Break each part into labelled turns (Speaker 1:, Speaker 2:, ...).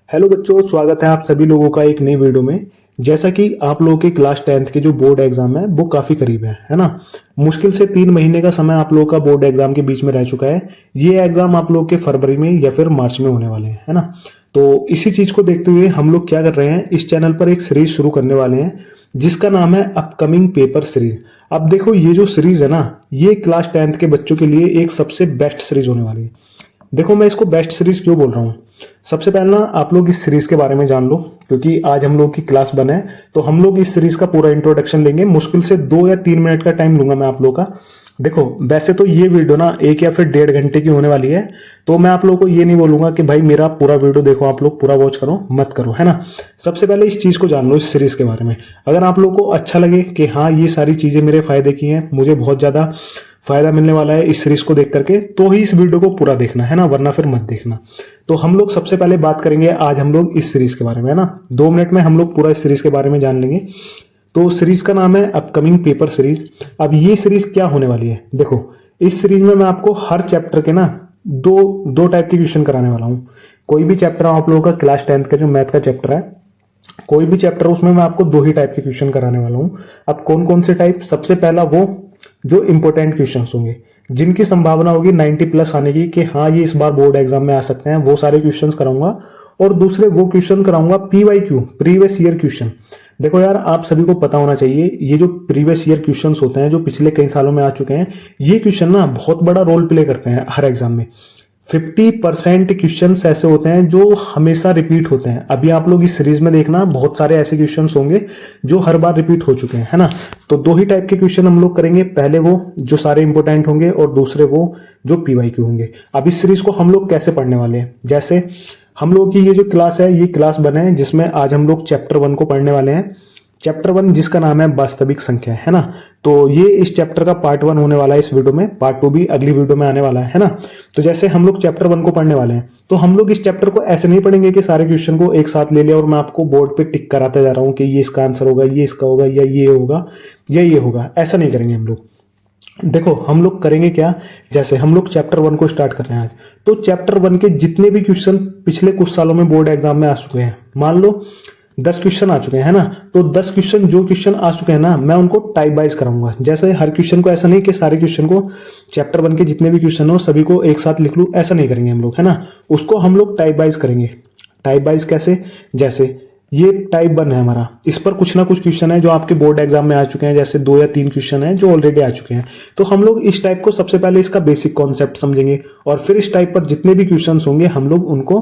Speaker 1: Hello बच्चों, स्वागत है आप सभी लोगों का एक नई वीडियो में। जैसा कि आप लोगों के क्लास 10th के जो बोर्ड एग्जाम है वो काफी करीब है ना। मुश्किल से 3 महीने का समय आप लोगों का बोर्ड एग्जाम के बीच में रह चुका है। ये एग्जाम आप लोगों के फरवरी में या फिर मार्च में होने वाले हैं, है ना। तो इसी चीज को देखते हुए हम लोग क्या कर रहे हैं, इस चैनल पर एक सीरीज शुरू करने वाले हैं जिसका नाम है अपकमिंग पेपर सीरीज। अब देखो, ये जो सीरीज है ना, ये क्लास 10th के बच्चों के लिए एक सबसे बेस्ट सीरीज होने वाली है। देखो, मैं इसको बेस्ट सीरीज क्यों बोल रहा हूँ। सबसे पहले ना आप लोग इस सीरीज के बारे में जान लो, क्योंकि आज हम लोग की क्लास बना है तो हम लोग इस सीरीज का पूरा इंट्रोडक्शन लेंगे। मुश्किल से 2 या 3 मिनट का टाइम लूंगा मैं आप लोग का। देखो, वैसे तो ये वीडियो ना 1 या फिर 1.5 घंटे की होने वाली है, तो मैं आप लोगों को ये नहीं बोलूंगा कि भाई मेरा पूरा वीडियो देखो, आप लोग पूरा वॉच करो, मत करो, है ना। सबसे पहले इस चीज को जान लो, इस सीरीज के बारे में। अगर आप लोग को अच्छा लगे कि हाँ ये सारी चीजें मेरे फायदे की हैं, मुझे बहुत ज्यादा फायदा मिलने वाला है इस सीरीज को देख करके, तो ही इस वीडियो को पूरा देखना, है ना, वरना फिर मत देखना। तो हम लोग सबसे पहले बात करेंगे आज हम लोग इस सीरीज के बारे में, है ना। 2 मिनट में हम लोग पूरा इस सीरीज के बारे में जान लेंगे। तो सीरीज का नाम है अपकमिंग पेपर सीरीज। अब ये सीरीज क्या होने वाली है, देखो, इस सीरीज में मैं आपको हर चैप्टर के ना दो टाइप के क्वेश्चन कराने वाला हूँ। कोई भी चैप्टर आप लोगों का क्लास 10th का जो मैथ का चैप्टर है, कोई भी चैप्टर, उसमें मैं आपको 2 ही टाइप के क्वेश्चन कराने वाला हूँ। अब कौन कौन से टाइप, सबसे पहला वो जो इंपॉर्टेंट क्वेश्चंस होंगे, जिनकी संभावना होगी 90 प्लस आने की कि हाँ ये इस बार बोर्ड एग्जाम में आ सकते हैं, वो सारे क्वेश्चंस कराऊंगा। और दूसरे वो क्वेश्चन कराऊंगा PYQ, प्रीवियस ईयर क्वेश्चन। देखो यार, आप सभी को पता होना चाहिए, ये जो प्रीवियस ईयर क्वेश्चंस होते हैं जो पिछले कई सालों में आ चुके हैं, ये क्वेश्चन ना बहुत बड़ा रोल प्ले करते हैं हर एग्जाम में। 50% क्वेश्चन ऐसे होते हैं जो हमेशा रिपीट होते हैं। अभी आप लोग इस सीरीज में देखना, बहुत सारे ऐसे क्वेश्चन होंगे जो हर बार रिपीट हो चुके हैं, है ना। तो 2 ही टाइप के क्वेश्चन हम लोग करेंगे, पहले वो जो सारे इंपॉर्टेंट होंगे और दूसरे वो जो PYQ होंगे। अब इस सीरीज को हम लोग कैसे पढ़ने वाले हैं, जैसे हम लोग की ये जो क्लास है, ये क्लास बने हैं जिसमें आज हम लोग चैप्टर 1 को पढ़ने वाले हैं। चैप्टर 1 जिसका नाम है वास्तविक संख्या, है ना। तो ये इस चैप्टर का पार्ट 1 होने वाला है इस वीडियो में, पार्ट 2 भी अगली वीडियो में आने वाला है ना। तो जैसे हम लोग चैप्टर 1 को पढ़ने वाले हैं, तो हम लोग इस चैप्टर को ऐसे नहीं पढ़ेंगे कि सारे क्वेश्चन को एक साथ ले लिया और मैं आपको बोर्ड पे टिक कराते जा रहा हूं कि ये इसका आंसर होगा, ये इसका होगा, या ये होगा, या ये होगा। ऐसा नहीं करेंगे हम लोग। देखो, हम लोग करेंगे क्या, जैसे हम लोग चैप्टर 1 को स्टार्ट कर रहे हैं आज, तो चैप्टर 1 के जितने भी क्वेश्चन पिछले कुछ सालों में बोर्ड एग्जाम में आ चुके हैं, मान लो 10 क्वेश्चन आ चुके हैं, है ना। तो 10 क्वेश्चन जो क्वेश्चन आ चुके हैं ना, मैं उनको टाइप वाइज कराऊंगा। जैसे हर क्वेश्चन को, ऐसा नहीं कि सारे क्वेश्चन को, चैप्टर 1 के जितने भी क्वेश्चन हो सभी को एक साथ लिख लूं, ऐसा नहीं करेंगे हम लोग, है ना। उसको हम लोग टाइप वाइज करेंगे। टाइप वाइज कैसे, जैसे ये टाइप 1 है हमारा, इस पर कुछ ना कुछ क्वेश्चन है जो आपके बोर्ड एग्जाम में आ चुके हैं, जैसे 2 या 3 क्वेश्चन है जो ऑलरेडी आ चुके हैं। तो हम लोग इस टाइप को सबसे पहले इसका बेसिक कॉन्सेप्ट समझेंगे, और फिर इस टाइप पर जितने भी क्वेश्चन होंगे हम लोग उनको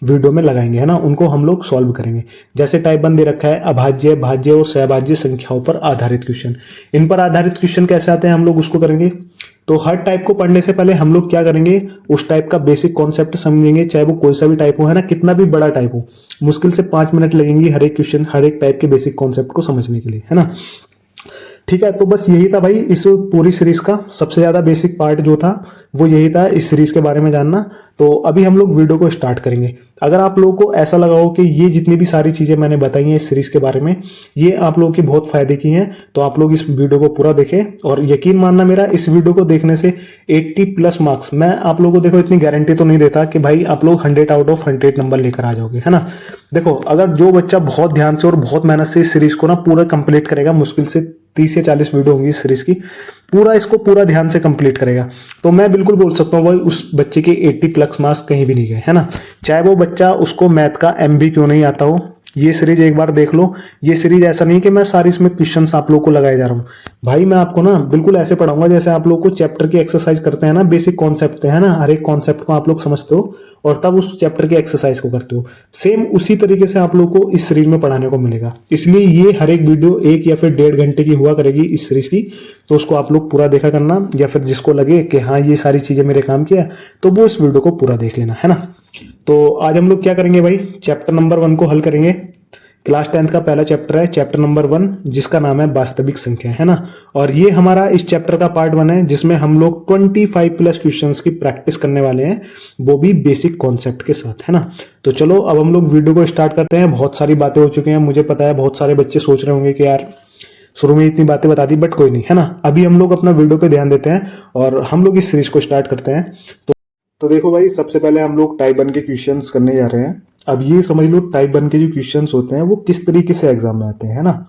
Speaker 1: वीडियो में लगाएंगे, है ना, उनको हम लोग सॉल्व करेंगे। जैसे टाइप 1 दे रखा है अभाज्य, भाज्य और सहभाज्य संख्याओं पर आधारित क्वेश्चन। इन पर आधारित क्वेश्चन कैसे आते हैं हम लोग उसको करेंगे। तो हर टाइप को पढ़ने से पहले हम लोग क्या करेंगे, उस टाइप का बेसिक कॉन्सेप्ट समझेंगे, चाहे वो कोई सा भी टाइप हो, है ना, कितना भी बड़ा टाइप हो। मुश्किल से 5 मिनट लगेंगे हर एक क्वेश्चन, हर एक टाइप के बेसिक कॉन्सेप्ट को समझने के लिए, है ना। ठीक है, तो बस यही था भाई इस पूरी सीरीज का सबसे ज्यादा बेसिक पार्ट जो था वो यही था, इस सीरीज के बारे में जानना। तो अभी हम लोग वीडियो को स्टार्ट करेंगे। अगर आप लोगों को ऐसा लगा हो कि ये जितनी भी सारी चीजें मैंने बताई हैं इस सीरीज के बारे में, ये आप लोगों की बहुत फायदे की हैं, तो आप लोग इस वीडियो को पूरा देखें। और यकीन मानना मेरा, इस वीडियो को देखने से 80 प्लस मार्क्स, मैं आप लोगों को देखो इतनी गारंटी तो नहीं देता कि भाई आप लोग 100 आउट ऑफ 100 नंबर लेकर आ जाओगे, है ना। देखो, अगर जो बच्चा बहुत ध्यान से और बहुत मेहनत से इस सीरीज को ना पूरा कंप्लीट करेगा, मुश्किल से 30 या 40 वीडियो होंगी इस सीरीज की, इसको पूरा ध्यान से कंप्लीट करेगा, तो मैं बिल्कुल बोल सकता हूँ भाई उस बच्चे के 80 प्लस मार्क्स कहीं भी नहीं गए, है ना। चाहे वो बच्चा, उसको मैथ का MB क्यों नहीं आता हो, ये सीरीज एक बार देख लो। ये सीरीज ऐसा नहीं कि मैं सारी इसमें क्वेश्चंस आप लोगों को लगाए जा रहा हूँ भाई, मैं आपको ना बिल्कुल ऐसे पढ़ाऊंगा जैसे आप लोग को चैप्टर की एक्सरसाइज करते हैं ना, बेसिक कॉन्सेप्ट है ना, हर एक कॉन्सेप्ट को आप लोग समझते हो और तब उस चैप्टर की एक्सरसाइज को करते हो, सेम उसी तरीके से आप लोग को इस सीरीज में पढ़ाने को मिलेगा। इसलिए ये हर एक वीडियो 1 या फिर 1.5 घंटे की हुआ करेगी इस सीरीज की, तो उसको आप लोग पूरा देखा करना, या फिर जिसको लगे कि हाँ ये सारी चीजें मेरे काम किया, तो वो इस वीडियो को पूरा देख लेना, है ना। तो आज हम लोग क्या करेंगे भाई, चैप्टर नंबर 1 को हल करेंगे। क्लास 10th का पहला चैप्टर है, चैप्टर नंबर 1, जिसका नाम है वास्तविक संख्या, है ना। और ये हमारा इस चैप्टर का पार्ट 1 है, जिसमें हम लोग 25 प्लस क्वेश्चंस की प्रैक्टिस करने वाले हैं, वो भी बेसिक कॉन्सेप्ट के साथ, है ना। तो चलो अब हम लोग वीडियो को स्टार्ट करते हैं। बहुत सारी बातें हो चुकी हैं, मुझे पता है बहुत सारे बच्चे सोच रहे होंगे कि यार शुरू में इतनी बातें बता दी, बट कोई नहीं, है ना। अभी हम लोग अपना वीडियो पे ध्यान देते हैं और हम लोग इस सीरीज को स्टार्ट करते हैं। तो देखो भाई, सबसे पहले हम लोग टाइप 1 के क्वेश्चंस करने जा रहे हैं। अब ये समझ लो टाइप 1 के जो क्वेश्चंस होते हैं वो किस तरीके से एग्जाम में आते हैं, है ना।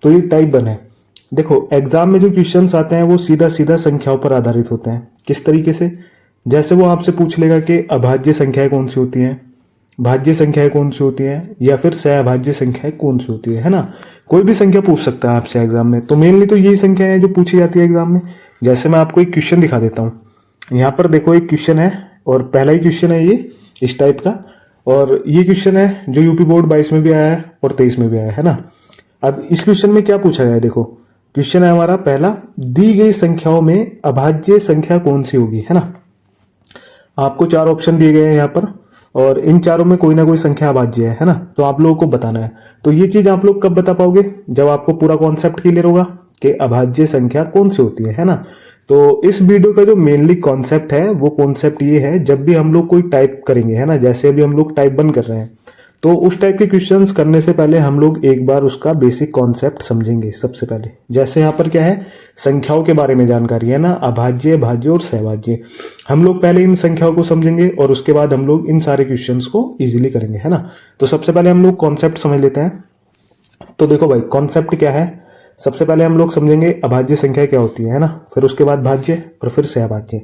Speaker 1: तो ये टाइप 1 है। देखो एग्जाम में जो क्वेश्चंस आते हैं वो सीधा सीधा संख्याओं पर आधारित होते हैं। किस तरीके से? जैसे वो आपसे पूछ लेगा कि अभाज्य संख्याएं कौन सी होती हैं, भाज्य संख्याएं कौन सी होती हैं, या फिर सहअभाज्य संख्याएं कौन सी होती है ना। कोई भी संख्या पूछ सकता है आपसे एग्जाम में। तो मेनली तो यही संख्या है जो पूछी जाती है एग्जाम में। जैसे मैं आपको एक क्वेश्चन दिखा देता हूँ। यहाँ पर देखो एक क्वेश्चन है और पहला ही क्वेश्चन है ये इस टाइप का, और ये क्वेश्चन है जो यूपी बोर्ड 22 में भी आया है और 23 में भी आया है ना। अब इस क्वेश्चन में क्या पूछा गया है, देखो क्वेश्चन है हमारा पहला, दी गई संख्याओं में अभाज्य संख्या कौन सी होगी, है ना। आपको 4 ऑप्शन दिए गए हैं यहाँ पर और इन चारों में कोई ना कोई संख्या अभाज्य है ना। तो आप लोगों को बताना है। तो ये चीज आप लोग कब बता पाओगे? जब आपको पूरा कॉन्सेप्ट क्लियर होगा कि अभाज्य संख्या कौन सी होती है ना। तो इस वीडियो का जो मेनली कॉन्सेप्ट है वो कॉन्सेप्ट ये है, जब भी हम लोग कोई टाइप करेंगे, है ना, जैसे अभी हम लोग टाइप 1 कर रहे हैं, तो उस टाइप के क्वेश्चंस करने से पहले हम लोग एक बार उसका बेसिक कॉन्सेप्ट समझेंगे सबसे पहले। जैसे यहाँ पर क्या है, संख्याओं के बारे में जानकारी है ना, अभाज्य, भाज्य और सहभाज्य। हम लोग पहले इन संख्याओं को समझेंगे और उसके बाद हम लोग इन सारे क्वेश्चंस को इजीली करेंगे, है ना। तो सबसे पहले हम लोग कॉन्सेप्ट समझ लेते हैं। तो देखो भाई कॉन्सेप्ट क्या है, सबसे पहले हम लोग समझेंगे अभाज्य संख्या क्या होती है ना, फिर उसके बाद भाज्य और फिर सहभाज्य।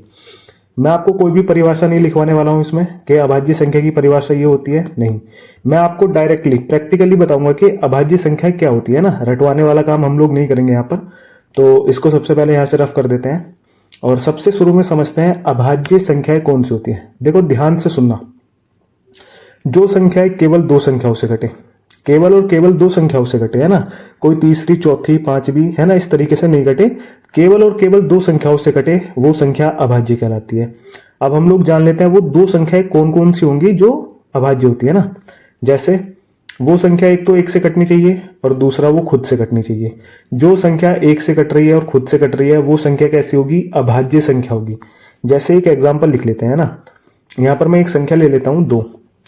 Speaker 1: मैं आपको कोई भी परिभाषा नहीं लिखवाने वाला हूं इसमें कि अभाज्य संख्या की परिभाषा ये होती है, नहीं। मैं आपको डायरेक्टली प्रैक्टिकली बताऊंगा कि अभाज्य संख्या क्या होती है ना। रटवाने वाला काम हम लोग नहीं करेंगे यहाँ पर। तो इसको सबसे पहले यहां से रफ कर देते हैं और सबसे शुरू में समझते हैं अभाज्य संख्याएं कौन सी होती है। देखो ध्यान से सुनना, जो संख्याएं केवल 2 संख्याओं से घटे, केवल और केवल 2 संख्याओं से घटे, है ना, कोई तीसरी चौथी पांचवी, है ना, इस तरीके से नहीं घटे, केवल और केवल 2 संख्याओं से घटे, वो संख्या अभाज्य कहलाती है। अब हम लोग जान लेते हैं वो 2 संख्याएं कौन कौन सी होंगी जो अभाज्य होती है ना। जैसे वो संख्या एक तो 1 से कटनी चाहिए और दूसरा वो खुद से कटनी चाहिए। जो संख्या 1 से कट रही है और खुद से कट रही है वो संख्या कैसी होगी? अभाज्य संख्या होगी। जैसे एक एग्जाम्पल लिख लेते हैं ना, यहां पर मैं एक संख्या ले लेता हूं 2।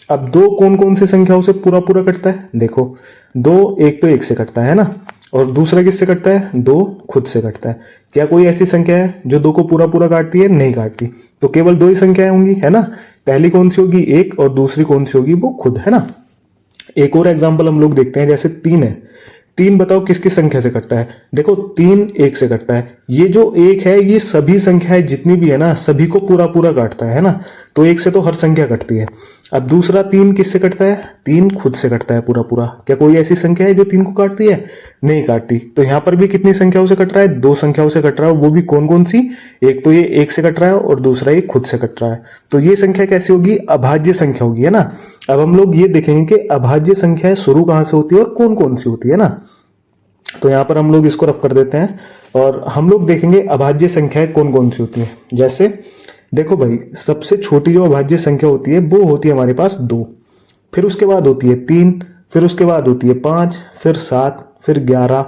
Speaker 1: अब 2 कौन कौन सी संख्याओं से पूरा पूरा कटता है? देखो 2 एक तो 1 से कटता है ना, और दूसरा किससे कटता है? 2 खुद से कटता है। क्या कोई ऐसी संख्या है जो 2 को पूरा पूरा काटती है? नहीं काटती। तो केवल 2 ही संख्याएं होंगी, है ना। पहली कौन सी होगी? 1, और दूसरी कौन सी होगी? वो खुद, है ना। एक और एग्जाम्पल हम लोग देखते हैं, जैसे 3 है। 3 बताओ किस किस संख्या से कटता है? देखो 3 1 से कटता है। ये जो 1 है ये सभी संख्याएं जितनी भी है ना सभी को पूरा पूरा काटता है ना। तो 1 से तो हर संख्या कटती है। अब दूसरा 3 किससे कटता है? 3 खुद से कटता है पूरा पूरा। क्या कोई ऐसी संख्या है जो 3 को काटती है? नहीं काटती। तो यहां पर भी कितनी संख्याओं से कट रहा है? 2 संख्याओं से कट रहा है। वो भी कौन कौन सी? एक तो ये 1 से कट रहा है और दूसरा ये खुद से कट रहा है। तो ये संख्या कैसी होगी? अभाज्य संख्या होगी, है ना। अब हम लोग ये देखेंगे कि अभाज्य संख्याएं शुरू कहां से होती है और कौन कौन सी होती है ना। तो यहां पर हम लोग इसको रफ कर देते हैं और हम लोग देखेंगे अभाज्य संख्याएं कौन कौन सी होती है। जैसे देखो भाई, सबसे छोटी जो अभाज्य संख्या होती है वो होती है हमारे पास 2, फिर उसके बाद होती है 3, फिर उसके बाद होती है 5, फिर 7, फिर 11,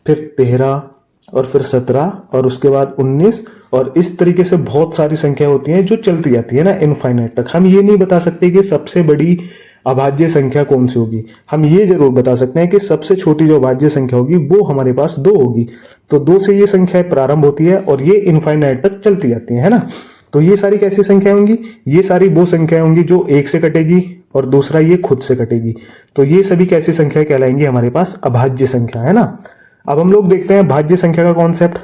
Speaker 1: फिर 13 और फिर 17 और उसके बाद 19, और इस तरीके से बहुत सारी संख्या होती हैं जो चलती जाती है ना इनफाइनाइट तक। हम ये नहीं बता सकते कि सबसे बड़ी अभाज्य संख्या कौन सी होगी। हम ये जरूर बता सकते हैं कि सबसे छोटी जो अभाज्य संख्या होगी वो हमारे पास 2 होगी। तो 2 से ये संख्या प्रारंभ होती है और ये इनफाइनाइट तक चलती जाती है ना। तो ये सारी कैसी संख्या होंगी? ये सारी वो संख्या होंगी जो 1 से कटेगी और दूसरा ये खुद से कटेगी। तो ये सभी कैसी संख्या कहलाएंगी? हमारे पास अभाज्य संख्या, है ना। अब हम लोग देखते हैं भाज्य संख्या का कॉन्सेप्ट।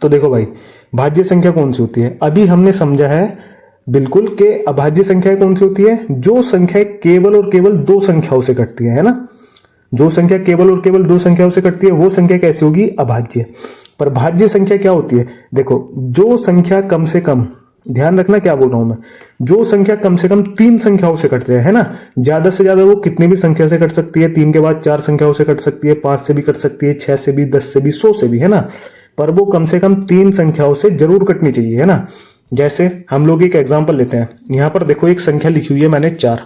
Speaker 1: तो देखो भाई, भाज्य संख्या कौन सी होती है? अभी हमने समझा है बिल्कुल कि अभाज्य संख्या कौन सी होती है? जो संख्या केवल और केवल 2 संख्याओं से कटती है ना। जो संख्या केवल और केवल 2 संख्याओं से कटती है वो संख्या कैसी होगी? अभाज्य। पर भाज्य संख्या क्या होती है? देखो जो संख्या कम से कम, ध्यान रखना क्या बोल रहा हूं मैं, जो संख्या कम से कम 3 संख्याओं से कट रही है ना। ज्यादा से ज्यादा वो कितनी भी संख्या से कट सकती है, 3 के बाद 4 संख्याओं से कट सकती है, 5 से भी कट सकती है, 6 से भी, 10 से भी, 100 से भी, है ना। पर वो कम से कम 3 संख्याओं से जरूर कटनी चाहिए, है ना। जैसे हम लोग एक एग्जांपल लेते हैं। यहां पर देखो एक संख्या लिखी हुई है मैंने 4।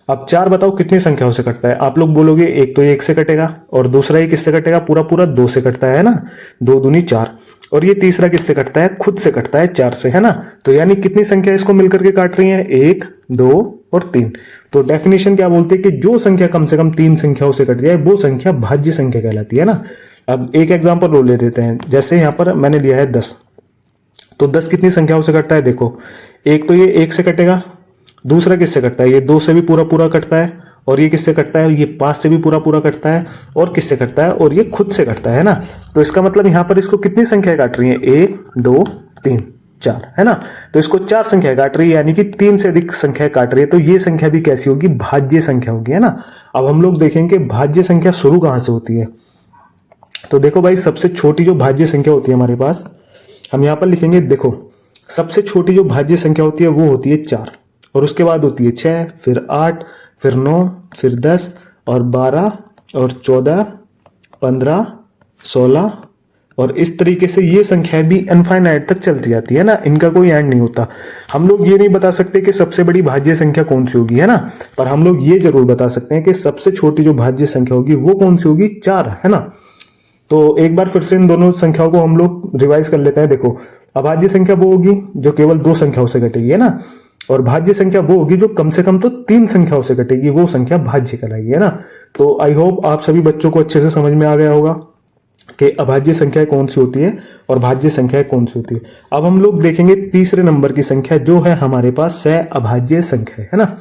Speaker 1: अब 4 बताओ कितनी संख्याओं से कटता है? आप लोग बोलोगे एक तो 1 से कटेगा और दूसरा ये किससे कटेगा? पूरा पूरा 2 से कटता है ना। 2 दूनी 4, और ये तीसरा किससे कटता है? खुद से कटता है 4 से, है ना। तो यानी कितनी संख्या इसको मिलकर के काट रही है? 1, 2 और 3। तो डेफिनेशन क्या बोलते हैं कि जो संख्या कम से कम 3 संख्याओं से कट जाए वो संख्या भाज्य संख्या कहलाती है ना। अब एक एग्जाम्पल और ले लेते हैं। जैसे यहां पर मैंने लिया है 10। तो 10 कितनी संख्याओं से कटता है? देखो एक तो ये 1 से कटेगा दूसरा किससे कटता है, ये 2 से भी पूरा पूरा कटता है, और ये किससे कटता है, ये 5 से भी पूरा पूरा कटता है, और किससे कटता है, और ये खुद से कटता है ना। तो इसका मतलब यहां पर इसको कितनी संख्या काट रही है, 1 2 3 4, है ना। तो इसको 4 संख्या काट रही है, यानी कि 3 से अधिक संख्या काट रही है। तो ये संख्या भी कैसी होगी, भाज्य संख्या होगी, है ना। अब हम लोग देखेंगे भाज्य संख्या शुरू कहां से होती है। तो देखो भाई, सबसे छोटी जो भाज्य संख्या होती है हमारे पास, हम यहां पर लिखेंगे, देखो सबसे छोटी जो भाज्य संख्या होती है वो होती है 4, और उसके बाद होती है 6, फिर 8, फिर 9, फिर 10 और 12 और 14, 15, 16, और इस तरीके से ये संख्या भी इनफाइनाइट तक चलती जाती है ना, इनका कोई एंड नहीं होता। हम लोग ये नहीं बता सकते कि सबसे बड़ी भाज्य संख्या कौन सी होगी, है ना, पर हम लोग ये जरूर बता सकते हैं कि सबसे छोटी जो भाज्य संख्या होगी वो कौन सी होगी, 4, है ना। तो एक बार फिर से इन दोनों संख्याओं को हम लोग रिवाइज कर लेते हैं। देखो, अभाज्य संख्या वो होगी जो केवल 2 संख्याओं से घटेगी, है ना, और भाज्य संख्या वो होगी जो कम से कम तो 3 संख्याओं से घटेगी, वो संख्या भाज्य कहलाएगी, है ना। तो आई होप आप सभी बच्चों को अच्छे से समझ में आ गया होगा कि अभाज्य संख्या कौन सी होती है और भाज्य संख्या कौन सी होती है। अब हम लोग देखेंगे तीसरे नंबर की संख्या जो है हमारे पास सहअभाज्य संख्या, है ना।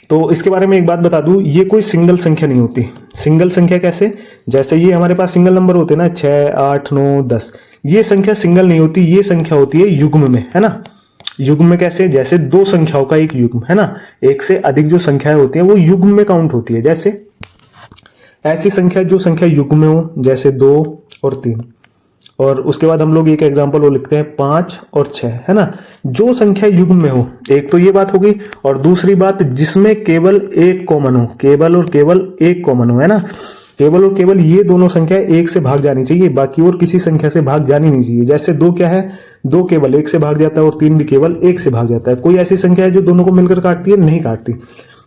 Speaker 1: तो इसके बारे में एक बात बता दूं, ये कोई सिंगल संख्या नहीं होती। सिंगल संख्या कैसे, जैसे ये हमारे पास सिंगल नंबर होते हैं ना, 6 8 9 10, ये संख्या सिंगल नहीं होती, ये संख्या होती है युग्म में, है ना। युग्म में कैसे, जैसे 2 संख्याओं का एक युग्म, है ना, एक से अधिक जो संख्याएं होती है वो युग्म में काउंट होती है। जैसे ऐसी संख्या जो संख्या युग्म में हो, जैसे 2 और 3, और उसके बाद हम लोग एक एग्जांपल वो लिखते हैं 5 और 6, है ना। जो संख्या युग्म में हो, एक तो ये बात हो गई, और दूसरी बात जिसमें केवल एक कॉमन हो, केवल और केवल एक कॉमन हो, है ना। केवल और केवल ये दोनों संख्या 1 से भाग जानी चाहिए, बाकी और किसी संख्या से भाग जानी नहीं चाहिए। जैसे 2 क्या है, 2 केवल 1 से भाग जाता है और 3 भी केवल 1 से भाग जाता है। कोई ऐसी संख्या है जो दोनों को मिलकर काटती है, नहीं काटती।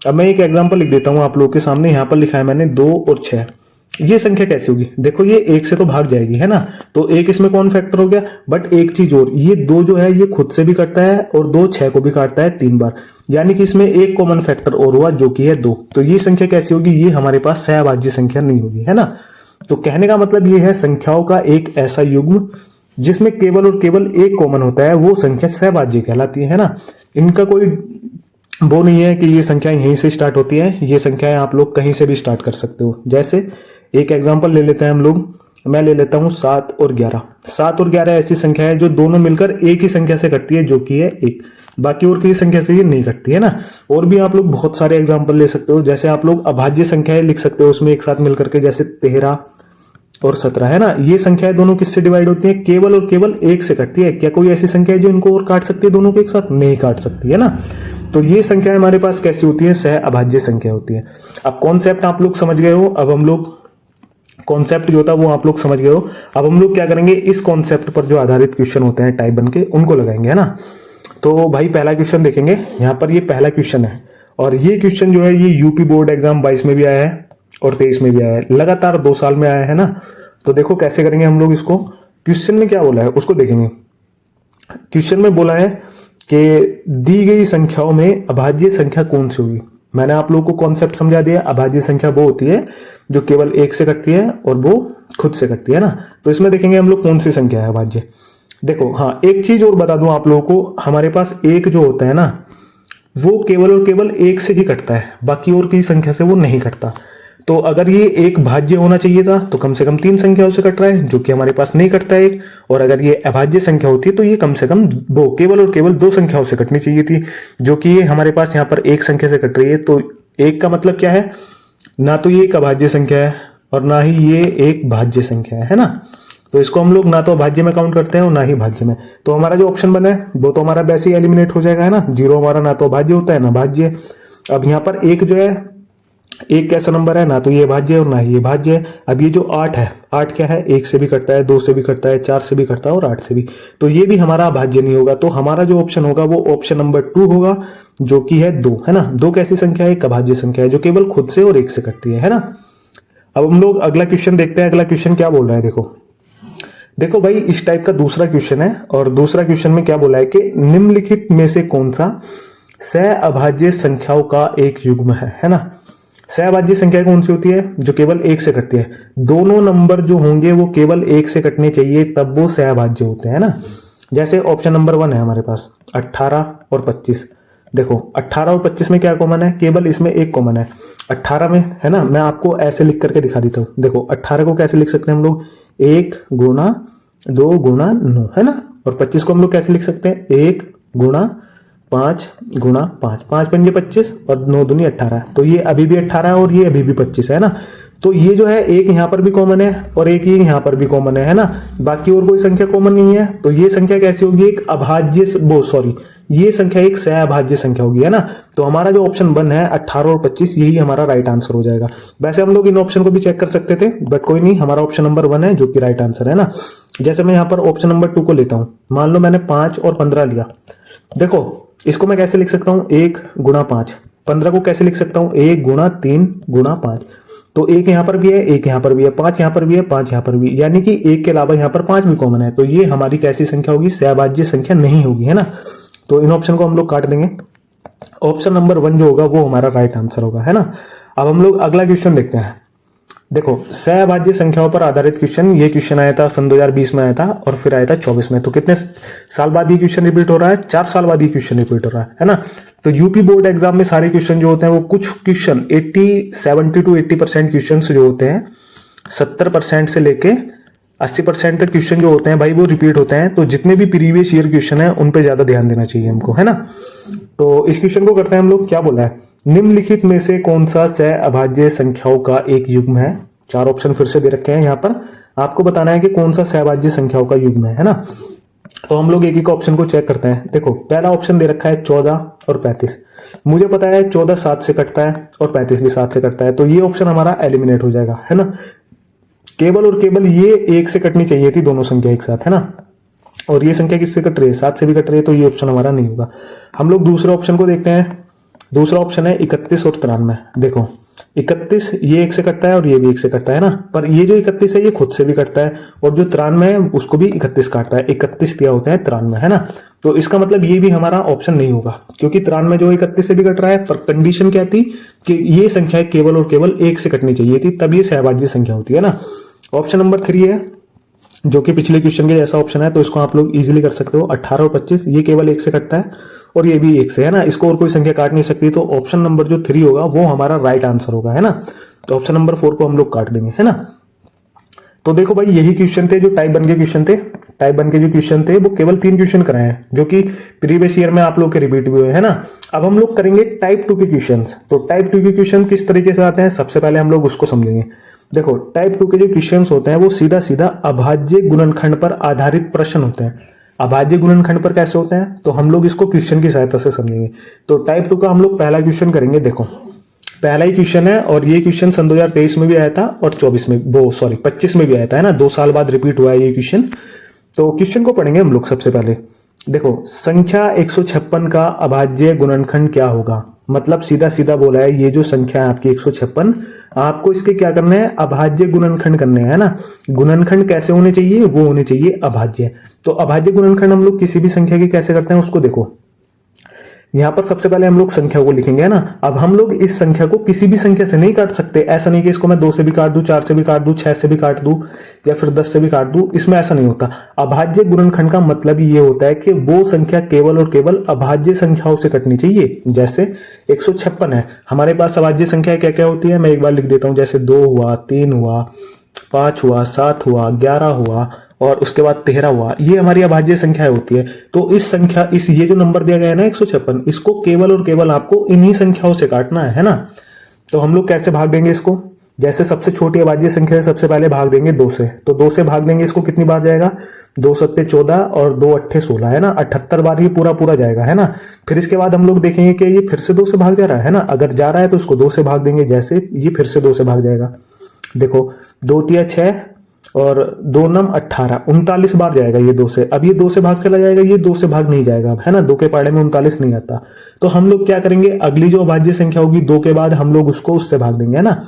Speaker 1: अब मैं एक एग्जांपल लिख देता हूं आप लोगों के सामने, यहां पर लिखा है मैंने 2 और 6। ये संख्या कैसी होगी, देखो ये 1 से तो भाग जाएगी, है ना, तो 1 इसमें कौन फैक्टर हो गया। बट एक चीज और, ये 2 जो है ये खुद से भी कटता है और 2 6 को भी काटता है 3 बार, यानी कि इसमें एक कॉमन फैक्टर और हुआ जो कि है 2। तो ये संख्या कैसी होगी, ये हमारे पास सहअभाज्य संख्या नहीं होगी, है ना। तो कहने का मतलब ये है, संख्याओं का एक ऐसा युग्म जिसमें केवल और केवल एक कॉमन होता है, वो संख्या सहअभाज्य कहलाती है ना। इनका कोई वो नहीं है कि ये संख्या यहीं से स्टार्ट होती है, ये संख्याएं आप लोग कहीं से भी स्टार्ट कर सकते हो। जैसे एक एग्जांपल ले लेते हैं हम लोग, मैं ले लेता हूं 7 और 11। 7 और 11 ऐसी संख्या है जो दोनों मिलकर एक ही संख्या से कटती है, जो कि है 1, बाकी और किसी संख्या से ये नहीं कटती, है ना। और भी आप लोग बहुत सारे एग्जांपल ले सकते हो, जैसे आप लोग अभाज्य संख्याएं लिख सकते हो उसमें एक साथ मिलकर के, जैसे 13 और 17, है ना। ये संख्याएं दोनों किससे डिवाइड होती है, केवल और केवल 1 से कटती है। क्या कोई ऐसी संख्या है जो इनको और काट सकती है दोनों को एक साथ, नहीं काट सकती, है ना। तो ये संख्या हमारे पास कैसी होती है, सहअभाज्य संख्या होती है। अब कॉन्सेप्ट आप लोग समझ गए हो, अब हम लोग कॉन्सेप्ट जो होता है वो आप लोग समझ गए हो। अब हम लोग क्या करेंगे, इस कॉन्सेप्ट पर जो आधारित क्वेश्चन होते हैं टाइप बन के, उनको लगाएंगे, है ना। तो भाई पहला क्वेश्चन देखेंगे, यहाँ पर ये पहला क्वेश्चन है, और ये क्वेश्चन जो है ये यूपी बोर्ड एग्जाम 22 में भी आया है और 23 में भी आया है, लगातार 2 साल में आया है ना। तो देखो कैसे करेंगे हम लोग इसको। क्वेश्चन में क्या बोला है उसको देखेंगे। क्वेश्चन में बोला है कि दी गई संख्याओं में अभाज्य संख्या कौन सी होगी। मैंने आप लोगों को कॉन्सेप्ट समझा दिया। अभाज्य संख्या वो होती है जो केवल 1 से कटती है और वो खुद से कटती है ना। तो इसमें देखेंगे हम लोग कौन सी संख्या है अभाज्य। देखो हाँ, एक चीज और बता दूं आप लोगों को, हमारे पास 1 जो होता है ना, वो केवल और केवल 1 से ही कटता है, बाकी और किसी संख्या से वो नहीं कटता। तो अगर ये एक भाज्य होना चाहिए था तो कम से कम 3 संख्याओं से कट रहा है, जो कि हमारे पास नहीं कटता है एक। और अगर ये अभाज्य संख्या होती है तो ये कम से कम दो, केवल और केवल 2 संख्याओं से कटनी चाहिए थी, जो कि ये हमारे पास यहाँ पर 1 संख्या से कट रही है। तो 1 का मतलब क्या है, ना तो ये एक अभाज्य संख्या है और ना ही ये एक भाज्य संख्या है ना। तो इसको हम लोग ना तो भाज्य में काउंट करते हैं और ना ही भाज्य में। तो हमारा जो ऑप्शन बना है वो तो हमारा वैसे ही एलिमिनेट हो जाएगा, है ना। 0 हमारा ना तो भाज्य होता है ना भाज्य। अब यहाँ पर 1 जो है, 1 कैसा नंबर है, ना तो ये भाज्य है और ना ही ये भाज्य है। अब ये जो 8 है, 8 क्या है, 1 से भी कटता है, 2 से भी कटता है, 4 से भी कटता है और 8 से भी। तो ये भी हमारा भाज्य नहीं होगा। तो हमारा जो ऑप्शन होगा वो ऑप्शन नंबर 2 होगा, जो कि है 2, है ना। 2 कैसी संख्या है, एक अभाज्य संख्या है जो केवल खुद से और 1 से कटती है ना। अब हम लोग अगला क्वेश्चन देखते हैं। अगला क्वेश्चन क्या बोल रहा है, देखो भाई, इस टाइप का दूसरा क्वेश्चन है। और दूसरा क्वेश्चन में क्या बोला है कि निम्नलिखित में से कौन सा सहअभाज्य संख्याओं का एक युग्म है ना। सहअभाज्य संख्या कौन सी होती है, जो केवल 1 से कटती है। दोनों नंबर जो होंगे वो केवल 1 से कटने चाहिए, तब वो सहअभाज्य होते हैं ना। जैसे ऑप्शन नंबर 1 है हमारे पास 18 और 25, देखो 18 और 25 में क्या कॉमन है, केवल इसमें एक कॉमन है 18 में, है ना। मैं आपको ऐसे लिख करके दिखा देता हूँ। देखो 18 को कैसे लिख सकते हैं हम लोग, 1 गुणा 2 गुणा 9, है ना। और 25 को हम लोग कैसे लिख सकते हैं, 1 गुणा 5 गुणा 5, 5 पंजे 25 और 9 दूनी 18। तो ये अभी भी 18 है और ये अभी भी 25 है ना। तो ये जो है एक यहाँ पर भी कॉमन है और एक ये यहाँ पर भी कॉमन है ना। बाकी और कोई संख्या कॉमन नहीं है। तो ये संख्या कैसी होगी, एक अभाज्य, ये संख्या एक सहअभाज्य संख्या होगी, है ना। तो हमारा जो ऑप्शन 1 है 18 और 25, यही हमारा राइट आंसर हो जाएगा। वैसे हम लोग इन ऑप्शन को भी चेक कर सकते थे, बट कोई नहीं, हमारा ऑप्शन नंबर 1 है जो कि राइट आंसर है ना। जैसे मैं यहाँ पर ऑप्शन नंबर 2 को लेता हूं, मान लो मैंने 5 और 15 लिया। देखो इसको मैं कैसे लिख सकता हूं, 1 गुणा 5। 15 को कैसे लिख सकता हूं, 1 गुणा 3 गुणा 5। तो एक यहां पर भी है, एक यहां पर भी है, 5 यहां पर भी है, 5 यहां पर भी, यानी कि एक के अलावा यहां पर 5 भी कॉमन है। तो ये हमारी कैसी संख्या होगी, सहअभाज्य संख्या नहीं होगी, है ना। तो इन ऑप्शन को हम लोग काट देंगे। ऑप्शन नंबर 1 जो होगा वो हमारा राइट आंसर होगा, है ना। अब हम लोग अगला क्वेश्चन देखते हैं। देखो सहअभाज्य संख्याओं पर आधारित क्वेश्चन, ये क्वेश्चन आया था सन 2020 में आया था और फिर आया था 24 में। तो कितने साल बाद ये क्वेश्चन रिपीट हो रहा है, 4 साल बाद ये क्वेश्चन रिपीट हो रहा है ना। तो यूपी बोर्ड एग्जाम में सारे क्वेश्चन जो होते हैं वो कुछ क्वेश्चन 70 to 80% क्वेश्चन जो होते हैं 70% से लेके 80% तक क्वेश्चन जो होते हैं भाई वो रिपीट होते हैं। तो जितने भी प्रीवियस ईयर क्वेश्चन है उन पे ज्यादा ध्यान देना चाहिए हमको, है ना। तो इस क्वेश्चन को करते हैं हम लोग। क्या बोला है, निम्नलिखित में से कौन सा सहअभाज्य संख्याओं का एक युग्म है। 4 ऑप्शन फिर से दे रखे हैं यहाँ पर, आपको बताना है कि कौन सा सहअभाज्य संख्याओं का युग्म है ना। तो हम लोग एक एक ऑप्शन को चेक करते हैं। देखो पहला ऑप्शन दे रखा है 14 और 35। मुझे पता है 14 7 से कटता है और 35 भी 7 से कटता है, तो ये ऑप्शन हमारा एलिमिनेट हो जाएगा, है ना। केवल और केवल ये 1 से कटनी चाहिए थी दोनों संख्या एक साथ, है ना। और ये संख्या किससे कट रही है, 7 से भी कट रही है, तो ये ऑप्शन हमारा नहीं होगा। हम लोग दूसरे ऑप्शन को देखते हैं। दूसरा ऑप्शन है 31 और 93। देखो 31 ये 1 से कटता है और ये भी 1 से कटता है ना, पर ये जो 31 है ये खुद से भी कटता है और जो 93 है उसको भी 31 काटता है। 31 दिया होता है 93, है ना। तो इसका मतलब ये भी हमारा ऑप्शन नहीं होगा, क्योंकि 93 जो 31 से भी कट रहा है, पर कंडीशन क्या थी कि ये संख्या केवल और केवल 1 से कटनी चाहिए थी, तब ये सहअभाज्य संख्या होती है ना। ऑप्शन नंबर 3 है जो कि पिछले क्वेश्चन के जैसा ऑप्शन है, तो इसको आप लोग इजीली कर सकते हो। 18 और 25 ये केवल 1 से कटता है और ये भी 1 से, है ना। इसको और कोई संख्या काट नहीं सकती, तो ऑप्शन नंबर जो 3 होगा वो हमारा राइट आंसर होगा, है ना। तो ऑप्शन नंबर 4 को हम लोग काट देंगे, है ना। तो देखो भाई यही क्वेश्चन थे जो टाइप 1 के क्वेश्चन थे। टाइप 1 के जो क्वेश्चन थे वो केवल 3 क्वेश्चन कराए हैं जो कि प्रीवियस ईयर में आप लोग के रिपीट हुए, है ना। अब हम लोग करेंगे टाइप 2 के क्वेश्चंस। तो टाइप 2 के क्वेश्चन किस तरीके से आते हैं, सबसे पहले हम लोग उसको समझेंगे। देखो टाइप 2 के जो क्वेश्चंस होते हैं वो सीधा सीधा अभाज्य गुणनखंड पर आधारित प्रश्न होते हैं। अभाज्य गुणनखंड पर कैसे होते हैं, तो हम लोग इसको क्वेश्चन की सहायता से समझेंगे। तो टाइप 2 का हम लोग पहला क्वेश्चन करेंगे। देखो पहला ही क्वेश्चन है और ये क्वेश्चन सन 2023 में भी आया था और 25 में भी आया था, है ना। 2 साल बाद रिपीट हुआ है ये क्वेश्चन। तो क्वेश्चन को पढ़ेंगे हम लोग सबसे पहले। देखो संख्या 156 का अभाज्य गुणनखंड क्या होगा, मतलब सीधा सीधा बोला है ये जो संख्या है आपकी 156, आपको इसके क्या करना है, अभाज्य गुणनखंड करने हैं, है ना। गुणनखंड कैसे होने चाहिए, वो होने चाहिए अभाज्य। तो अभाज्य गुणनखंड हम लोग किसी भी संख्या के कैसे करते हैं उसको देखो। यहां पर सबसे पहले हम लोग संख्या को लिखेंगे, है ना। अब हम लोग इस संख्या को किसी भी संख्या से नहीं काट सकते। ऐसा नहीं कि इसको मैं 2 से भी काट दूं, 4 से भी काट दूं, 6 से भी काट दूं या फिर 10 से भी काट दूं, इसमें ऐसा नहीं होता। अभाज्य गुणनखंड का मतलब ये होता है कि वो संख्या केवल और केवल अभाज्य संख्याओं से कटनी चाहिए। जैसे 156 है, हमारे पास अभाज्य संख्या क्या क्या होती है, मैं एक बार लिख देता हूं। जैसे 2 हुआ, 3 हुआ, 5 हुआ, 7 हुआ, 11 हुआ और उसके बाद 13 हुआ, ये हमारी अभाज्य संख्या होती है। तो इस संख्या ये जो नंबर दिया गया है ना 156, इसको केवल और केवल आपको इन्हीं संख्याओं से काटना है ना। तो हम लोग कैसे भाग देंगे इसको, जैसे सबसे छोटी अभाज्य संख्या है सबसे पहले भाग देंगे 2 से। तो 2 से भाग देंगे इसको, कितनी बार जाएगा, 2 सत्ते 14 और 2 अट्ठे 16, है ना। 78 बार ये पूरा जाएगा, है ना। फिर इसके बाद हम लोग देखेंगे कि ये फिर से 2 से भाग जा रहा है ना। अगर जा रहा है तो उसको 2 से भाग देंगे, जैसे ये फिर से 2 से भाग जाएगा। देखो 2 तिया 6 और 2 नम 18, 39 बार जाएगा ये 2 से। अब ये 2 से भाग चला जाएगा, ये 2 से भाग नहीं जाएगा अब, है ना। 2 के पाड़े में 39 नहीं आता। तो हम लोग क्या करेंगे, अगली जो अभाज्य संख्या होगी 2 के बाद हम लोग उसको उससे भाग देंगे, है ना।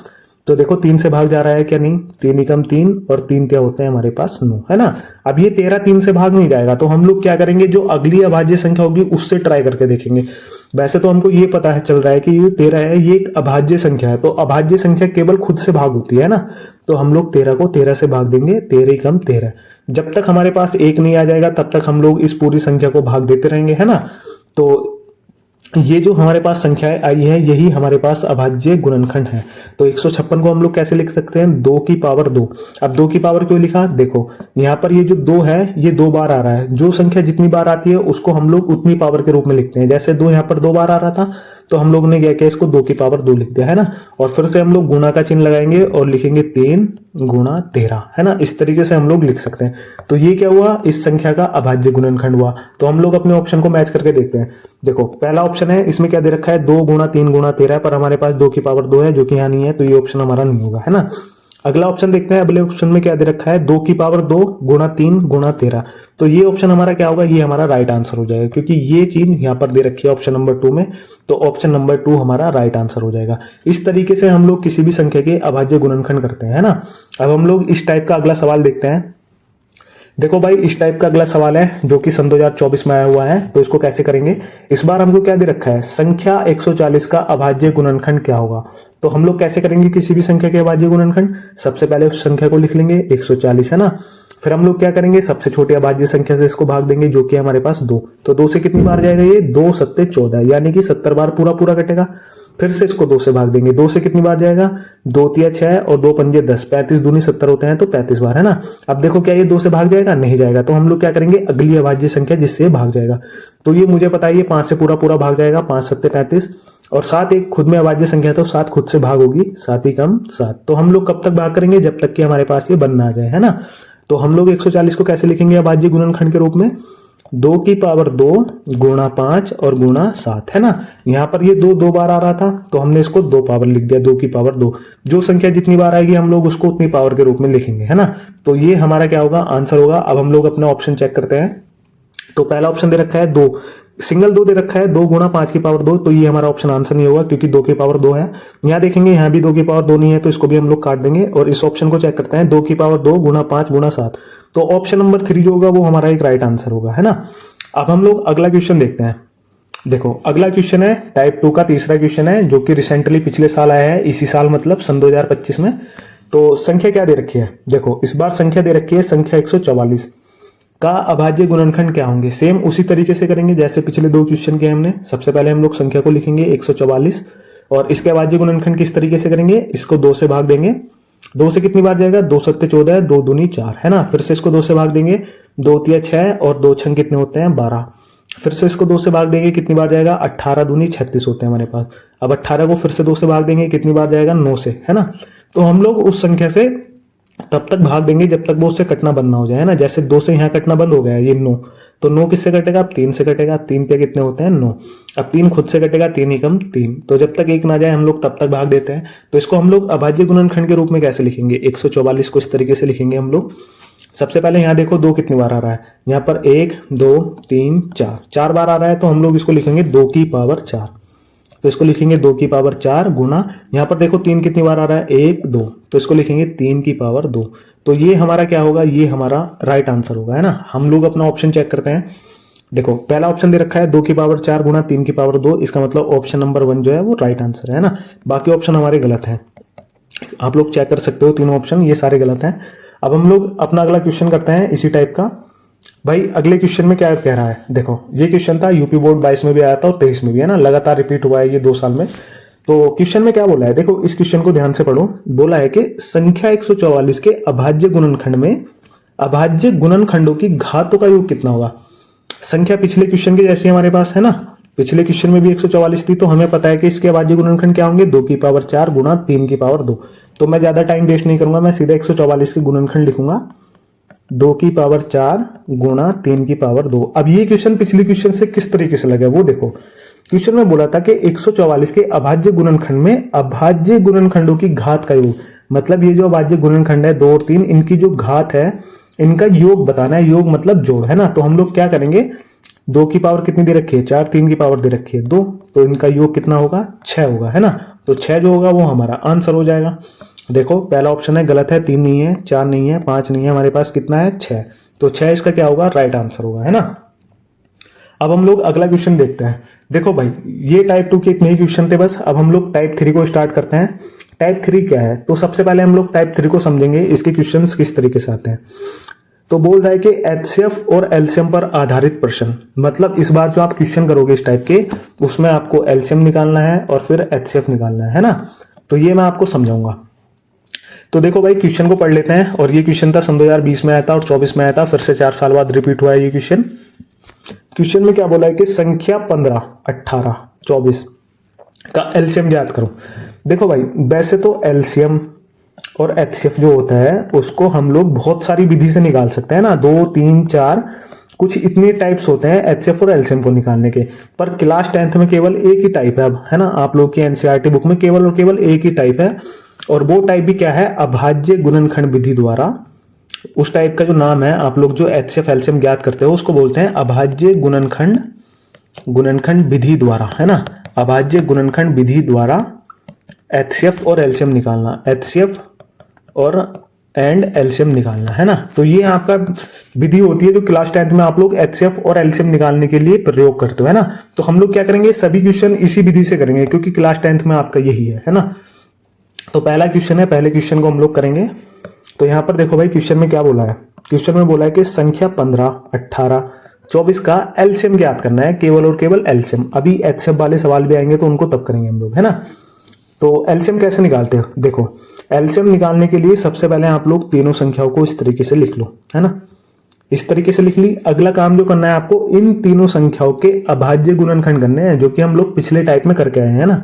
Speaker 1: तो देखो 3 से भाग जा रहा है क्या, नहीं, 3 एकम 3 और 3 क्या होते हैं हमारे पास 9, है ना। अब ये 13 3 से भाग नहीं जाएगा, तो हम लोग क्या करेंगे, जो अगली अभाज्य संख्या होगी उससे ट्राई करके देखेंगे। वैसे तो हमको ये पता है चल रहा है कि ये 13 है, ये एक अभाज्य संख्या है, तो अभाज्य संख्या केवल खुद से भाग होती है ना। तो हम लोग 13 को 13 से भाग देंगे, 13 एकम 13। जब तक हमारे पास 1 नहीं आ जाएगा तब तक हम लोग इस पूरी संख्या को भाग देते रहेंगे, है ना। तो ये जो हमारे पास संख्याएं आई है यही हमारे पास अभाज्य गुणनखंड है। तो 156 को हम लोग कैसे लिख सकते हैं, 2 की पावर 2। अब 2 की पावर क्यों लिखा, देखो यहाँ पर ये जो 2 है ये 2 बार आ रहा है, जो संख्या जितनी बार आती है उसको हम लोग उतनी पावर के रूप में लिखते हैं। जैसे 2 यहाँ पर 2 बार आ रहा था तो हम लोग ने क्या किया, इसको 2 की पावर 2 लिख दिया, है ना। और फिर से हम लोग गुणा का चिन्ह लगाएंगे और लिखेंगे 3 गुणा 13, है ना। इस तरीके से हम लोग लिख सकते हैं। तो ये क्या हुआ, इस संख्या का अभाज्य गुणनखंड हुआ। तो हम लोग अपने ऑप्शन को मैच करके देखते हैं। देखो पहला ऑप्शन है, इसमें क्या दे रखा है, 2 गुणा 3 गुणा 13, पर हमारे पास 2 की पावर 2 है जो कि यहाँ नहीं है, तो ये ऑप्शन हमारा नहीं होगा, है ना। अगला ऑप्शन देखते हैं, अगले ऑप्शन में क्या दे रखा है, 2 की पावर 2 गुणा 3 गुणा 13। तो ये ऑप्शन हमारा क्या होगा, ये हमारा राइट आंसर हो जाएगा, क्योंकि ये चीज यहाँ पर दे रखी है ऑप्शन नंबर 2 में। तो ऑप्शन नंबर 2 हमारा राइट आंसर हो जाएगा। इस तरीके से हम लोग किसी भी संख्या के अभाज्य गुणनखंड करते हैं, है ना। अब हम लोग इस टाइप का अगला सवाल देखते हैं। देखो भाई, इस टाइप का अगला सवाल है जो कि सन 2024 में आया हुआ है। तो इसको कैसे करेंगे, इस बार हमको क्या दे रखा है, संख्या 140 का अभाज्य गुणनखंड क्या होगा। तो हम लोग कैसे करेंगे किसी भी संख्या के अभाज्य गुणनखंड, सबसे पहले उस संख्या को लिख लेंगे 140, है ना। फिर हम लोग क्या करेंगे, सबसे छोटी अभाज्य संख्या से इसको भाग देंगे जो कि हमारे पास 2। तो 2 से कितनी बार जाएगा, ये 2 सत्ते 14, यानी कि 70 बार पूरा पूरा कटेगा। फिर से इसको 2 से भाग देंगे, 2 से कितनी बार जाएगा, 2 तिया 6 और 2 पंजे 10, 35 दूनी 70 होते हैं, तो 35 बार, है ना। अब देखो क्या ये 2 से भाग जाएगा, नहीं जाएगा। तो हम लोग क्या करेंगे, अगली अभाज्य संख्या जिससे भाग जाएगा। तो ये मुझे पता है ये 5 से पूरा पूरा भाग जाएगा, 5 सत्ते 35, और 7 एक खुद में अभाज्य संख्या, तो 7 खुद से भाग होगी, 7 ही कम 7। तो हम लोग कब तक भाग करेंगे, जब तक कि हमारे पास ये बन ना जाए, है ना। तो हम लोग 140 को कैसे लिखेंगे अभाज्य गुणनखंड के रूप में, 2 की पावर 2 गुणा 5 और गुणा 7, है ना। यहां पर ये 2 बार आ रहा था तो हमने इसको 2 पावर लिख दिया, 2 की पावर 2। जो संख्या जितनी बार आएगी हम लोग उसको उतनी पावर के रूप में लिखेंगे, है ना। तो ये हमारा क्या होगा, आंसर होगा। अब हम लोग अपना ऑप्शन चेक करते हैं। तो पहला ऑप्शन दे रखा है 2, सिंगल 2 दे रखा है, 2 गुणा 5 की पावर 2, तो ये हमारा ऑप्शन आंसर नहीं होगा क्योंकि 2 की पावर 2 है। यहां देखेंगे यहां भी 2 की पावर 2 नहीं है, तो इसको भी हम लोग काट देंगे। और इस ऑप्शन को चेक करते हैं, 2 की पावर 2 गुणा 5 गुणा 7। तो ऑप्शन नंबर 3 जो होगा वो हमारा एक राइट आंसर होगा, है ना। अब हम लोग अगला क्वेश्चन देखते हैं। देखो अगला क्वेश्चन है टाइप 2 का तीसरा क्वेश्चन है, जो कि रिसेंटली पिछले साल आया है, इसी साल मतलब सन 2025 में। तो संख्या क्या दे रखी है, देखो इस बार संख्या दे रखी है संख्या 144 का अभाज्य गुणनखंड क्या होंगे। सेम उसी तरीके से करेंगे जैसे पिछले 2 क्वेश्चन किए हमने। सबसे पहले हम लोग संख्या को लिखेंगे 144, और इसके अभाज्य गुणनखंड किस तरीके से करेंगे, इसको 2 से भाग देंगे। 2 से कितनी बार जाएगा, 2 सत्ते 14, 2 दूनी 4, है ना। फिर से इसको 2 से भाग देंगे, 2 तिया 6 और 2 छंग कितने होते हैं, 12। फिर से इसको 2 से भाग देंगे, कितनी बार जाएगा, 18 दूनी 36 होते हैं हमारे पास। अब 18 को फिर से 2 से भाग देंगे, कितनी बार जाएगा, 9 से, है ना। तो हम लोग उस संख्या से तब तक भाग देंगे जब तक वो उससे कटना बंद ना हो जाए, है ना। जैसे 2 से यहाँ कटना बंद हो गया ये 9, तो 9 किससे कटेगा, अब 3 से कटेगा। 3 पे कितने होते हैं, 9। अब 3 खुद से कटेगा, 3 ही कम 3। तो जब तक 1 ना जाए हम लोग तब तक भाग देते हैं। तो इसको हम लोग अभाज्य गुणनखंड के रूप में कैसे लिखेंगे, 144 को इस तरीके से लिखेंगे हम लोग। सबसे पहले यहाँ देखो 2 कितनी बार आ रहा है, यहाँ पर 1 2 3 4 बार आ रहा है, तो हम लोग इसको लिखेंगे 2 की पावर 4। तो इसको लिखेंगे 2 की पावर 4 गुना, यहाँ पर देखो 3 कितनी बार आ रहा है, 1 2, तो इसको लिखेंगे 3 की पावर 2। तो ये हमारा क्या होगा, ये हमारा राइट आंसर होगा, है ना। हम लोग अपना ऑप्शन चेक करते हैं। देखो पहला ऑप्शन दे रखा है 2 की पावर 4 गुना 3 की पावर 2, इसका मतलब ऑप्शन नंबर 1 जो है वो राइट आंसर है ना। बाकी ऑप्शन हमारे गलत हैं, आप लोग चेक कर सकते हो, तीनों ऑप्शन ये सारे गलत हैं। अब हम लोग अपना अगला क्वेश्चन करते हैं इसी टाइप का। भाई अगले क्वेश्चन में क्या कह रहा है, देखो ये क्वेश्चन था यूपी बोर्ड 22 में भी आया था और 23 में भी, है ना। लगातार रिपीट हुआ है ये 2 साल में। तो क्वेश्चन में क्या बोला है, देखो इस क्वेश्चन को ध्यान से पढ़ो। बोला है कि संख्या 144 के अभाज्य गुणनखंड में अभाज्य गुणनखंडों की घातों का योग कितना होगा। संख्या पिछले क्वेश्चन के जैसी हमारे पास है ना, पिछले क्वेश्चन में भी 144 थी, तो हमें पता है कि इसके अभाज्य गुणनखंड क्या होंगे, 2 की पावर 4 गुना 3 की पावर 2। तो मैं ज्यादा टाइम वेस्ट नहीं करूंगा, मैं सीधा 144 के गुणनखंड लिखूंगा, 2 की पावर 4 गुणा 3 की पावर 2। अब ये क्वेश्चन पिछले क्वेश्चन से किस तरीके से लगा वो देखो। क्वेश्चन में बोला था कि 144 के अभाज्य गुणनखंड में अभाज्य गुणनखंडों की घात का योग, मतलब ये जो अभाज्य गुणनखंड है 2 और 3, इनकी जो घात है इनका योग बताना है। योग मतलब जोड़, है ना। तो हम लोग क्या करेंगे, 2 की पावर कितनी दे रखी है, 4, 3 की पावर दे रखी है 2, तो इनका योग कितना होगा, 6 होगा, है ना। तो 6 जो होगा वो हमारा आंसर हो जाएगा। देखो पहला ऑप्शन है गलत है, 3 नहीं है, 4 नहीं है, 5 नहीं है, हमारे पास कितना है, 6। तो 6 इसका क्या होगा, राइट आंसर होगा, है ना। अब हम लोग अगला क्वेश्चन देखते हैं। देखो भाई ये टाइप 2 के एक नए क्वेश्चन थे बस। अब हम लोग टाइप 3 को स्टार्ट करते हैं। टाइप 3 क्या है, तो सबसे पहले हम लोग टाइप 3 को समझेंगे, इसके क्वेश्चंस किस तरीके से आते हैं। तो बोल रहा है कि एचसीएफ और एलसीएम पर आधारित प्रश्न, मतलब इस बार जो आप क्वेश्चन करोगे इस टाइप के, उसमें आपको एलसीएम निकालना है और फिर एचसीएफ निकालना है ना। तो ये मैं आपको समझाऊंगा। तो देखो भाई क्वेश्चन को पढ़ लेते हैं। और ये क्वेश्चन था सन 2020 में आया था और 24 में आया था, फिर से 4 साल बाद रिपीट हुआ है ये क्वेश्चन। क्वेश्चन में क्या बोला है कि संख्या 15, 18, 24 का एलसीएम ज्ञात करो। देखो भाई वैसे तो एलसीएम और एचसीएफ जो होता है उसको हम लोग बहुत सारी विधि से निकाल सकते हैं ना, 2, 3, 4 कुछ इतने टाइप्स होते हैं एचसीएफ और एलसीएम को निकालने के। पर क्लास 10th में केवल एक ही टाइप है अब, है ना। आप लोग की एनसीईआरटी बुक में केवल और केवल एक ही टाइप है, और वो टाइप भी क्या है, अभाज्य गुणनखंड विधि द्वारा। उस टाइप का जो नाम है, आप लोग जो एचसीएफ एलसीएम ज्ञात करते हो उसको बोलते हैं अभाज्य गुणनखंड विधि द्वारा, है ना। अभाज्य गुणनखंड विधि द्वारा एचसीएफ और एलसीएम निकालना, एचसीएफ और एंड एलसीएम निकालना, है ना। तो ये आपका विधि होती है जो क्लास 10th में आप लोग एचसीएफ और एलसीएम निकालने के लिए प्रयोग करते हो, है ना। तो हम लोग क्या करेंगे, सभी क्वेश्चन इसी विधि से करेंगे क्योंकि क्लास 10th में आपका यही है ना। तो पहला क्वेश्चन है, पहले क्वेश्चन को हम लोग करेंगे। तो यहां पर देखो भाई क्वेश्चन में क्या बोला है। क्वेश्चन में बोला है कि संख्या 15, 18, 24 का एलसीएम ज्ञात करना है, केवल और केवल एलसीएम। अभी एचसीएफ वाले सवाल भी आएंगे तो उनको तब करेंगे हम लोग, है ना। तो एलसीएम कैसे निकालते हो, देखो एलसीएम निकालने के लिए सबसे पहले आप लोग तीनों संख्याओं को इस तरीके से लिख लो, है ना। इस तरीके से लिख ली। अगला काम जो करना है आपको, इन तीनों संख्याओं के अभाज्य गुणनखंड करने हैं, जो कि हम लोग पिछले टाइप में करके आए हैं ना।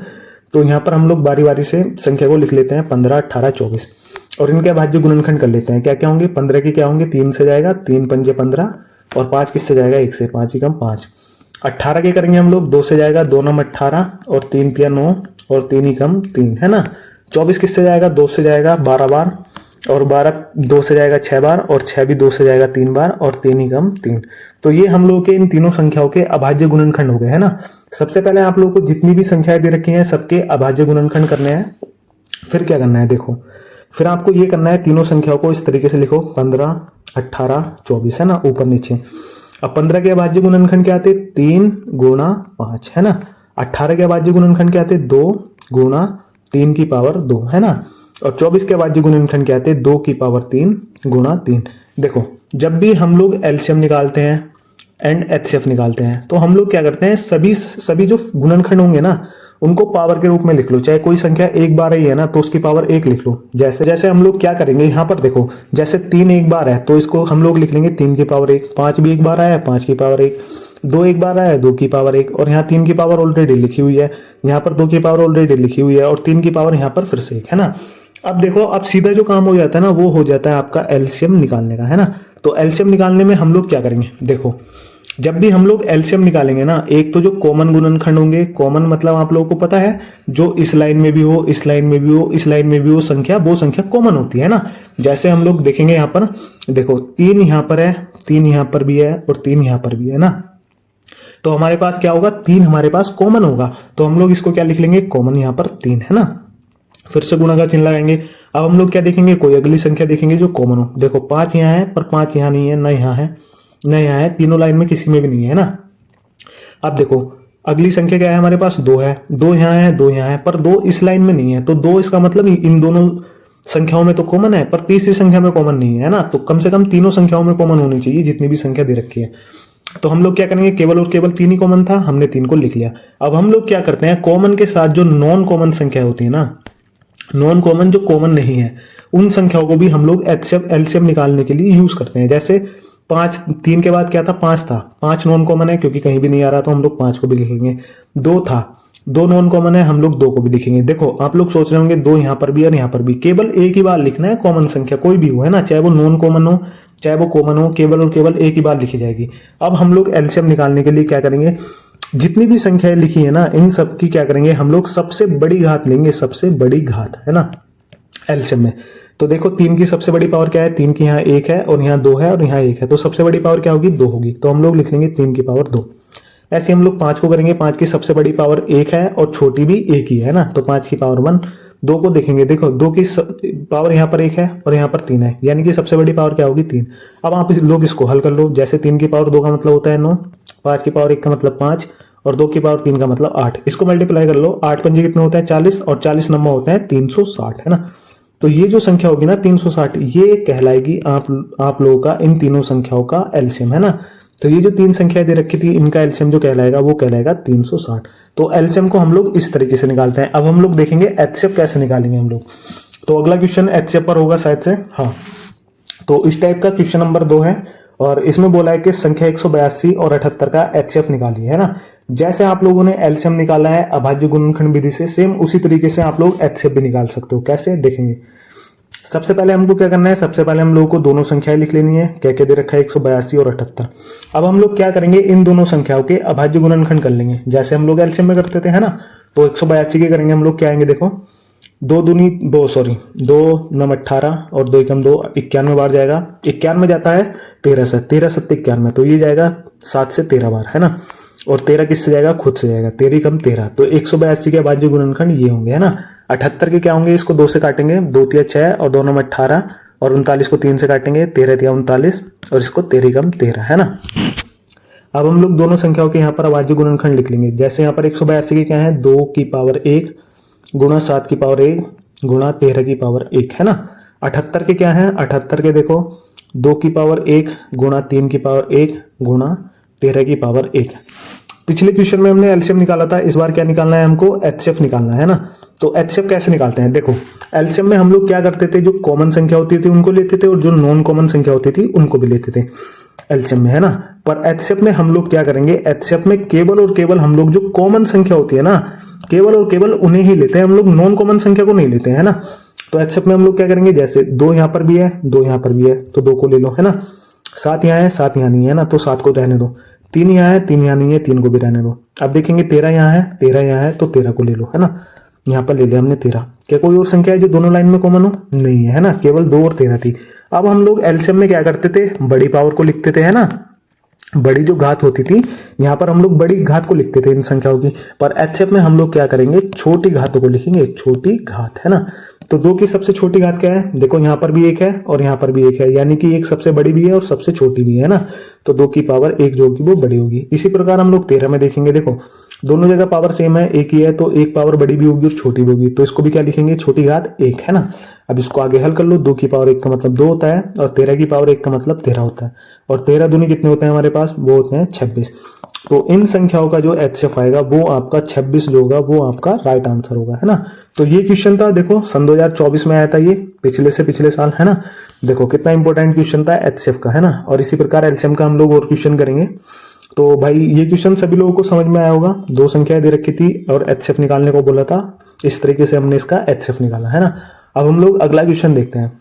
Speaker 1: तो यहाँ पर हम लोग बारी बारी से संख्या को लिख लेते हैं, 15, 18, 24, और इनके अभाज्य गुणनखंड कर लेते हैं। क्या क्या होंगे, 15 के क्या होंगे, 3 से जाएगा, 3 पंजे 15, और 5 किससे जाएगा, 1 से, 5 ही कम 5। 18 के करेंगे हम लोग, 2 से जाएगा, 2 नम 18, और 3 तिया 9, और 3 ही कम 3, है ना। 24 किससे जाएगा, 2 से जाएगा 12 बार, और 12 2 से जाएगा 6 बार, और 6 भी 2 से जाएगा 3 बार, और 3 ही कम 3। तो ये हम लोग के इन तीनों संख्याओं के अभाज्य गुणनखंड हो गए, है ना। सबसे पहले आप लोगों को जितनी भी संख्याएं दे रखी हैं सबके अभाज्य गुणनखंड करने हैं। फिर क्या करना है, देखो फिर आपको ये करना है, तीनों संख्याओं को इस तरीके से लिखो, 15, 18, 24, है ना, ऊपर नीचे। अब 15 के अभाज्य गुणनखंड क्या आते, 3 गुणा 5, है ना। 18 के अभाज्य गुणनखंड क्या आते, 2 गुणा 3 की पावर 2, है ना। और 24 के अभाज्य गुणनखंड क्या आते, 2 की पावर 3 गुणा 3। देखो जब भी हम लोग एलसीएम निकालते हैं एंड एचसीएफ निकालते हैं तो हम लोग क्या करते हैं, सभी जो गुणनखंड होंगे ना उनको पावर के रूप में लिख लो। चाहे कोई संख्या एक बार ही है ना तो उसकी पावर 1 लिख लो। जैसे जैसे हम लोग क्या करेंगे, यहाँ पर देखो जैसे 3 एक बार है तो इसको हम लोग लिख लेंगे 3 की पावर 1। 5 भी एक बार आया है, 5 की पावर 1। 2 एक बार आया है, 2 की पावर 1। और यहाँ 3 की पावर ऑलरेडी लिखी हुई है, यहाँ पर 2 की पावर ऑलरेडी लिखी हुई है, और 3 की पावर यहाँ पर फिर से 1, है ना। अब देखो अब सीधा जो काम हो जाता है ना वो हो जाता है आपका एलसीएम निकालने का, है ना। तो एलसीएम निकालने में हम लोग क्या करेंगे, देखो जब भी हम लोग एलसीएम निकालेंगे ना, एक तो जो कॉमन गुणनखंड होंगे, कॉमन मतलब आप लोगों को पता है जो इस लाइन में भी हो, इस लाइन में भी हो, इस लाइन में भी हो संख्या, वो संख्या कॉमन होती है ना। जैसे हम लोग देखेंगे यहाँ पर, देखो 3 यहाँ पर है, 3 यहाँ पर भी है, और 3 यहाँ पर भी है ना। तो हमारे पास क्या होगा, 3 हमारे पास कॉमन होगा, तो हम लोग इसको क्या लिख लेंगे, कॉमन यहाँ पर 3, है ना। फिर से गुणा का चिन्ह लगाएंगे। अब हम लोग क्या देखेंगे, कोई अगली संख्या देखेंगे जो कॉमन हो। देखो 5 यहाँ है, पर 5 यहाँ नहीं है, ना यहाँ है, ना यहाँ है, तीनों लाइन में किसी में भी नहीं है ना। अब देखो अगली संख्या क्या है हमारे पास, 2 है, 2 यहाँ है, 2 यहाँ है, पर 2 इस लाइन में नहीं है। तो 2 इसका मतलब इन दोनों संख्याओं में तो कॉमन है, पर तीसरी संख्या में कॉमन नहीं है ना। तो कम से कम तीनों संख्याओं में कॉमन होनी चाहिए जितनी भी संख्या दे रखी है। तो हम लोग क्या करेंगे, केवल और केवल 3 ही कॉमन था, हमने 3 को लिख लिया। अब हम लोग क्या करते हैं, कॉमन के साथ जो नॉन कॉमन संख्या होती है ना, नॉन कॉमन जो कॉमन नहीं है, उन संख्याओं को भी हम लोग एलसीएम निकालने के लिए यूज करते हैं। जैसे 5, 3 के बाद क्या था, 5 था, 5 नॉन कॉमन है क्योंकि कहीं भी नहीं आ रहा तो हम लोग 5 को भी लिखेंगे। 2 था, 2 नॉन कॉमन है, हम लोग 2 को भी लिखेंगे। देखो आप लोग सोच रहे होंगे 2 यहाँ पर भी और यहाँ पर भी, केवल एक ही बार लिखना है कॉमन संख्या कोई भी हो, है ना, चाहे वो नॉन कॉमन हो चाहे वो कॉमन हो, केवल और केवल एक ही बार लिखी जाएगी। अब हम लोग एलसीएम निकालने के लिए क्या करेंगे, जितनी भी संख्याएं लिखी है ना इन सब की क्या करेंगे, हम लोग सबसे बड़ी घात लेंगे, सबसे बड़ी घात, है ना, एलसीएम में। तो देखो 3 की सबसे बड़ी पावर क्या है, 3 की यहाँ 1 है और यहाँ 2 है और यहाँ 1 है, तो सबसे बड़ी पावर क्या होगी, 2 होगी। तो हम लोग लिख लेंगे 3 की पावर 2। ऐसे हम लोग 5 को करेंगे, 5 की सबसे बड़ी पावर 1 है और छोटी भी 1 ही है ना, तो 5 की पावर 1। 2 को देखेंगे, देखो 2 की पावर यहाँ पर 1 है और यहाँ पर 3 है, यानी कि सबसे बड़ी पावर क्या होगी, 3। अब आप लोग इसको हल कर लो। जैसे 3 की पावर 2 का मतलब होता है 9, 5 की पावर 1 का मतलब 5, और 2 की पावर 3 का मतलब 8। इसको मल्टीप्लाई कर लो, 8 पंजे कितने होता है 40, और 40 नंबर होता है 360, है ना। तो ये जो संख्या होगी ना 360, ये कहलाएगी आप लोगों का इन तीनों संख्याओं का एलसीएम, है ना। तो ये जो तीन संख्याएं दे रखी थी, इनका एलसीएम जो कहलाएगा वो कहलाएगा 360। तो एलसीएम को हम लोग इस तरीके से निकालते हैं। अब हम लोग देखेंगे एचसीएफ कैसे निकालेंगे हम लोग। तो अगला क्वेश्चन एचसीएफ पर होगा शायद से, हाँ। तो इस टाइप का क्वेश्चन नंबर 2 है और इसमें बोला है कि संख्या 182 और 78 का एचसीएफ निकालिए, है ना। जैसे आप लोगों ने एलसीएम निकाला है अभाज्य गुणनखंड विधि से, सेम उसी तरीके से आप लोग एचसीएफ भी निकाल सकते हो। कैसे देखेंगे, सबसे पहले हमको क्या करना है, सबसे पहले हम लोगों को दोनों संख्याएं लिख लेनी है। क्या क्या दे रखा है, 182 और 78। अब हम लोग क्या करेंगे, इन दोनों संख्याओं के अभाज्य गुणनखंड कर लेंगे, जैसे हम लोग एलसीएम में करते थे, है ना। तो 182 के करेंगे हम लोग, क्या आएंगे देखो, 2 9 18 और 2 एकम 2, 91 बार जाएगा। 91 में जाता है 13 से, 13 7 91, तो ये जाएगा 7 से 13 बार, है ना। और 13 किससे जाएगा, खुद से जाएगा, 13 कम 13। तो 182 के अभाज्य गुणनखंड ये होंगे, है ना। 78 के क्या होंगे, इसको 2 से काटेंगे, 2 3 6 और 2 9 18 और 39 को 3 से काटेंगे, 13 3 39 और इसको 13 कम 13, है ना। अब हम लोग दोनों संख्याओं के यहाँ पर अभाज्य गुणनखंड लिख लेंगे। जैसे यहाँ पर 182 के क्या है, 2 की पावर 1 गुणा 7 की पावर 1 गुणा 13 की पावर 1, है ना। 78 के क्या है, 78 के देखो 2 की पावर 1 गुणा 3 की पावर 1 गुणा 13 की पावर 1। पिछले क्वेश्चन में हमने एलसीएम निकाला था, इस बार क्या निकालना है हमको, एचसीएफ निकालना है ना। तो एचसीएफ कैसे निकालते हैं, देखो एलसीएम में हम लोग क्या करते थे, जो कॉमन संख्या होती थी उनको लेते थे और जो नॉन कॉमन संख्या होती थी उनको भी लेते थे एलसीएम में, है ना। पर एचसीएफ में हम लोग क्या करेंगे, एचसीएफ में केवल और केवल हम लोग जो कॉमन संख्या होती है ना, केवल और केवल उन्हें ही लेते हैं, हम लोग नॉन कॉमन संख्या को नहीं लेते हैं, है ना। तो एचसीएफ में हम लोग क्या करेंगे, जैसे 2 यहाँ पर भी है, 2 यहाँ पर भी है, तो 2 को ले लो, है ना। 7 यहाँ है, 7 यहाँ नहीं है ना, तो 7 को रहने दो। 3 यहाँ है, 3 यहाँ नहीं है, 3 को भी रहने दो। अब देखेंगे 13 यहाँ है, 13 यहाँ है, तो 13 को ले लो, है ना। यहाँ पर ले लिया हमने 13। क्या कोई और संख्या है जो दोनों लाइन में कॉमन हो, नहीं है ना, केवल 2 और 13 थी। अब हम लोग एलसीएम में क्या करते थे, बड़ी पावर को लिखते थे, है ना। बड़ी जो घात होती थी, यहाँ पर हम लोग बड़ी घात को लिखते थे इन संख्याओं की, पर एचसीएफ में हम लोग क्या करेंगे, छोटी घातों को लिखेंगे, छोटी घात, है ना। तो 2 की सबसे छोटी घात क्या है, देखो यहाँ पर भी 1 है और यहाँ पर भी 1 है, यानी कि एक सबसे बड़ी भी है और सबसे छोटी भी है ना। तो 2 की पावर 1 जो होगी वो बड़ी होगी। इसी प्रकार हम लोग 13 में देखेंगे, देखो दोनों जगह पावर सेम है, एक ही है, तो एक पावर बड़ी भी होगी और छोटी भी होगी, तो इसको भी क्या लिखेंगे, छोटी घात 1, है ना। अब इसको आगे हल कर लो, 2 की पावर 1 का मतलब 2 होता है और 13 की पावर 1 का मतलब 13 होता है, और 13 दूनी कितने होते हैं हमारे पास, वो होते हैं 26। तो इन संख्याओं का जो एचसीएफ आएगा वो आपका 26 जो होगा वो आपका राइट आंसर होगा, है ना। तो ये क्वेश्चन था, देखो सन 2024 में आया था ये, पिछले से पिछले साल, है ना। देखो कितना इंपॉर्टेंट क्वेश्चन था एचसीएफ का, है ना। और इसी प्रकार एलसीएम का हम लोग और क्वेश्चन करेंगे। तो भाई ये क्वेश्चन सभी लोगों को समझ में आया होगा, 2 संख्याएं दे रखी थी और एचसीएफ निकालने को बोला था, इस तरीके से हमने इसका एचसीएफ निकाला, है ना। अब हम लोग अगला क्वेश्चन देखते हैं।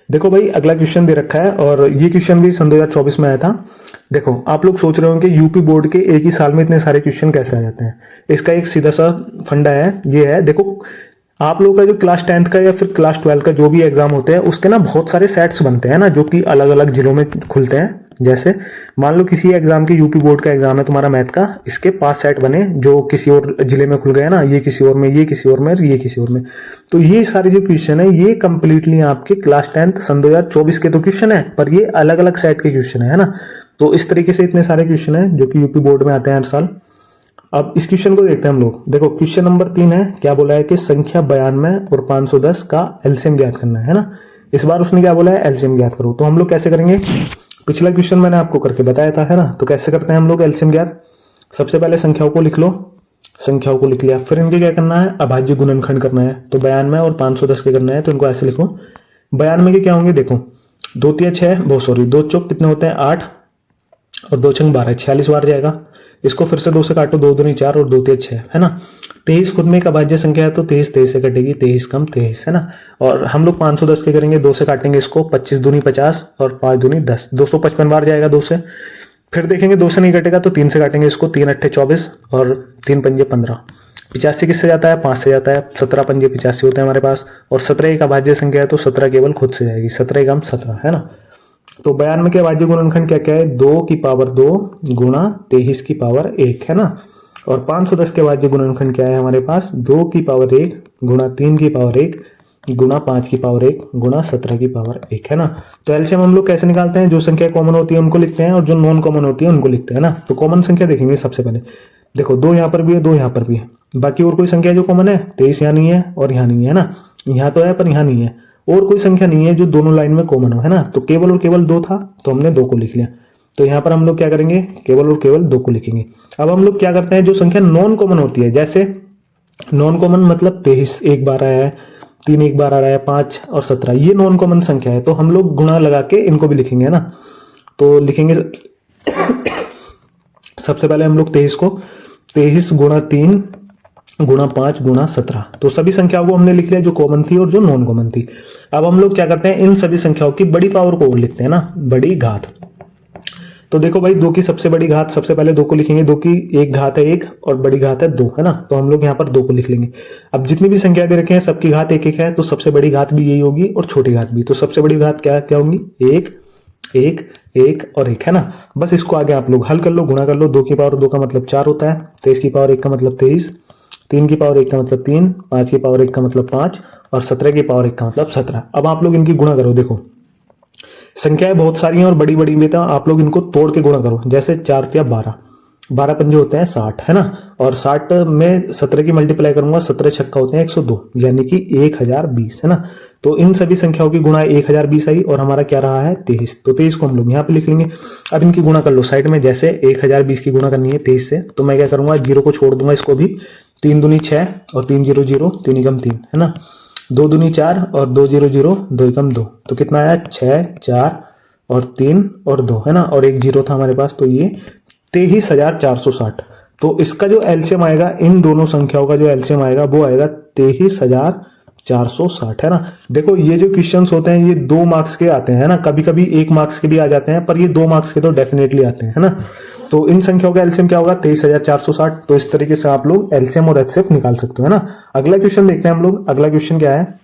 Speaker 1: देखो भाई अगला क्वेश्चन दे रखा है और ये क्वेश्चन भी सन 2024 में आया था। देखो आप लोग सोच रहे होंगे कि यूपी बोर्ड के एक ही साल में इतने सारे क्वेश्चन कैसे आ जाते हैं। इसका एक सीधा सा फंडा है, ये है, देखो आप लोगों का जो क्लास 10th का या फिर क्लास 12 का जो भी एग्जाम होते हैं उसके ना बहुत सारे सेट्स बनते हैं ना, जो कि अलग अलग जिलों में खुलते हैं। जैसे मान लो किसी एग्जाम के, यूपी बोर्ड का एग्जाम है तुम्हारा मैथ का, इसके 5 सेट बने जो किसी और जिले में खुल गए ना, ये किसी और में, ये किसी और में, ये किसी और में। तो ये सारे जो क्वेश्चन है ये कंप्लीटली आपके क्लास 10th सन 2024 के तो क्वेश्चन है, पर ये अलग अलग सेट के क्वेश्चन है ना। तो इस तरीके से इतने सारे क्वेश्चन है जो कि यूपी बोर्ड में आते हैं हर साल। अब इस क्वेश्चन को देखते हैं हम लोग। देखो क्वेश्चन नंबर 3 है, क्या बोला है कि संख्या 92 और 510 का एलसीएम ज्ञात करना है ना। इस बार उसने क्या बोला है, एलसीएम ज्ञात करो। तो हम लोग कैसे करेंगे, पिछला क्वेश्चन मैंने आपको करके बताया था, है ना। तो कैसे करते हैं हम लोग एलसीएम ज्ञात, सबसे पहले संख्याओं को लिख लो, संख्याओं को लिख लिया, फिर इनके क्या करना है, अभाज्य गुणनखंड करना है। तो 92 और 510 के करना है, तो इनको ऐसे लिखो। 92 के क्या होंगे, देखो 2 3 6 2 चौक कितने होते हैं 8 और 2 छंग 12, 46 बार जाएगा। इसको फिर से 2 से काटो, 2 दूनी 4 और 2 3 6, है ना। 23 खुद में एक अभाज्य संख्या है, तो 23 से कटेगी, 23 कम 23, है ना। और हम लोग 510 के करेंगे, 2 से काटेंगे इसको, 25 दूनी 50 और 5 दूनी 10, 255 बार जाएगा 2 से। फिर देखेंगे 2 से नहीं कटेगा तो 3 से काटेंगे इसको, 3 अट्ठे 24 और 3 पंजे 15। 85 किससे जाता है, 5 से जाता है, 17 पंजे 85 होते हैं हमारे पास। और 17 एक अभाज्य संख्या है, तो 17 केवल खुद से जाएगी, 17 कम 17, है ना। तो 92 के अभाज्य गुणनखंड क्या क्या है, 2 की पावर 2 गुणा 23 की पावर 1, है ना। और 510 के अभाज्य गुणनखंड क्या है हमारे पास, 2 की पावर 1 गुणा 3 की पावर 1 गुणा 5 की पावर 1 गुणा 17 की पावर 1, है ना। तो एलसीएम हम लोग कैसे निकालते हैं, जो संख्या कॉमन होती है उनको लिखते हैं और जो नॉन कॉमन होती है उनको लिखते हैं ना। तो कॉमन संख्या देखेंगे सबसे पहले, देखो 2 यहाँ पर भी है, 2 यहाँ पर भी है, बाकी और कोई संख्या जो कॉमन है 23 यहाँ नहीं है और यहाँ नहीं है ना, यहाँ तो है पर यहाँ नहीं है, और कोई संख्या नहीं है जो दोनों लाइन में कॉमन हो, है ना। तो केवल और केवल 2 था तो हमने 2 को लिख लिया। तो यहाँ पर हम लोग क्या करेंगे, केवल और केवल 2 को लिखेंगे। अब हम लोग क्या करते हैं, जो संख्या नॉन कॉमन होती है, जैसे नॉन कॉमन मतलब 23 एक बार आया है, 3 एक बार आ रहा है, 5 और 17, ये नॉन कॉमन संख्या है, तो हम लोग गुणा लगा के इनको भी लिखेंगे, है ना। तो लिखेंगे सबसे पहले हम लोग 23 को 23 गुणा 3 गुणा 5 गुणा 17, तो सभी संख्याओं को हमने लिख लिया जो कॉमन थी और जो नॉन कॉमन थी। अब हम लोग क्या करते हैं, इन सभी संख्याओं की बड़ी पावर को लिखते हैं ना, बड़ी घात। तो देखो भाई, 2 की सबसे बड़ी घात, सबसे पहले 2 को लिखेंगे, 2 की एक घात है 1 और बड़ी घात है 2, है ना। तो हम लोग यहाँ पर 2 को लिख लेंगे। अब जितनी भी संख्या दे रखे हैं सबकी घात 1 1 है, तो सबसे बड़ी घात भी यही होगी और छोटी घात भी। तो सबसे बड़ी घात क्या क्या होंगी, 1 1 1 और 1, है ना। बस इसको आगे आप लोग हल कर लो, गुणा कर लो। 2 की पावर 2 का मतलब 4 होता है, 23 की पावर 1 का मतलब 23, 3 की पावर 1 का मतलब 3, 5 की पावर 1 का मतलब 5 और 17 की पावर 1 का मतलब 17। अब आप लोग इनकी गुणा करो। देखो संख्याएं बहुत सारी हैं और बड़ी बड़ी में, तो आप लोग इनको तोड़ के गुणा करो। जैसे 4 या 12, 12 पंजे होते हैं 60, है ना। और 60 में 17 की मल्टीप्लाई करूंगा, 17 छक्का होते हैं 102, यानी कि 1020, है ना। तो इन सभी संख्याओं की गुणा 1020 आई और हमारा क्या रहा है 23। तो 23 को हम लोग यहाँ पे लिख लेंगे। अब इनकी गुणा कर लो साइड में, जैसे 1020 की गुणा करनी है 23 से, तो मैं क्या करूंगा, 0 को छोड़ दूंगा, इसको भी 3 दूनी 6 और 3 0 0, 3 एकम 3, है ना। 2 दूनी 4 और 2 0 0, 2 एकम 2, तो कितना आया 6 4 और 3 और 2, है ना। और एक 0 था हमारे पास, तो ये 23,460। तो इसका जो एलसीएम आएगा, इन दोनों संख्याओं का जो एलसीएम आएगा वो आएगा 23,460, है ना। देखो ये जो क्वेश्चंस होते हैं ये 2 मार्क्स के आते हैं ना, कभी कभी 1 मार्क्स के भी आ जाते हैं, पर ये 2 मार्क्स के तो डेफिनेटली आते हैं, है ना। तो इन संख्याओं का एलसीएम क्या होगा 23,460। तो इस तरीके से आप लोग एलसीएम और एचसीएफ निकाल सकते हो, है ना। अगला क्वेश्चन देखते हैं हम लोग। अगला क्वेश्चन क्या है,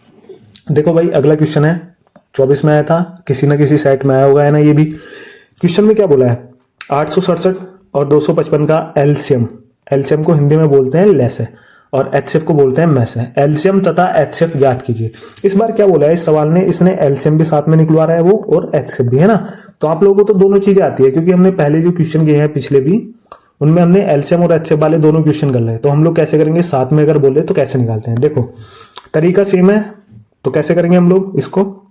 Speaker 1: देखो भाई अगला क्वेश्चन है 24 में आया था, किसी ना किसी साइट में आया होगा, है ना। ये भी क्वेश्चन में क्या बोला है, 867 और 255 का एलसीएम, एलसीएम को हिंदी में बोलते हैं लेस है और एचसीएफ को बोलते हैं मैस है। एलसीएम तथा एचसीएफ ज्ञात कीजिए। इस बार क्या बोला है इस सवाल ने, इसने एलसीएम भी साथ में निकलवा रहा है वो और एचसीएफ भी, है ना। तो आप लोगों को तो दोनों चीजें आती है, क्योंकि हमने पहले जो क्वेश्चन किए हैं पिछले भी, उनमें हमने एलसीएम और एचसीएफ वाले दोनों क्वेश्चन कर रहे हैं। तो हम लोग कैसे करेंगे, साथ में अगर बोले तो कैसे निकालते हैं। देखो तरीका सेम है, तो कैसे करेंगे हम लोग इसको,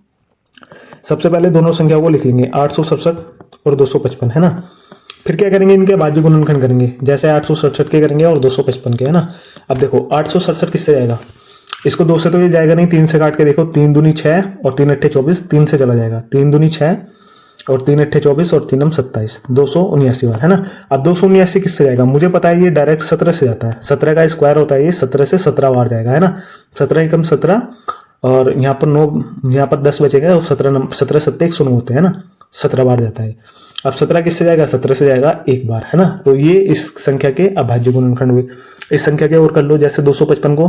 Speaker 1: सबसे पहले दोनों संख्याओं को लिख लेंगे 867 और 255, है ना। फिर क्या करेंगे, इनके भाज्य गुणनखंड करेंगे, जैसे 867 के करेंगे और 255 के, है ना। अब देखो 867 किससे जाएगा, इसको 2 से तो ये जाएगा नहीं, 3 से काट के देखो, 3 दूनी 6 और 3 अट्ठे 24, 3 से चला जाएगा, 3 दूनी 6 और 3 अट्ठे 24 और 3 27, 279 बार, है ना। अब 279 किससे जाएगा, मुझे पता है ये डायरेक्ट 17 से जाता है, 17 का स्क्वायर होता है ये, 17 से 17 बार जाएगा, है ना। 17 एकम 17 और यहाँ पर 9, यहाँ पर 10 बचेगा और 17 सत्ते 109 होते हैं ना, 17 बार जाता है। अब 17 किससे जाएगा, 17 से जाएगा एक बार, है ना। तो ये इस संख्या के अभाज्य गुणनखंड हुए। इस संख्या के और कर लो, जैसे 255 को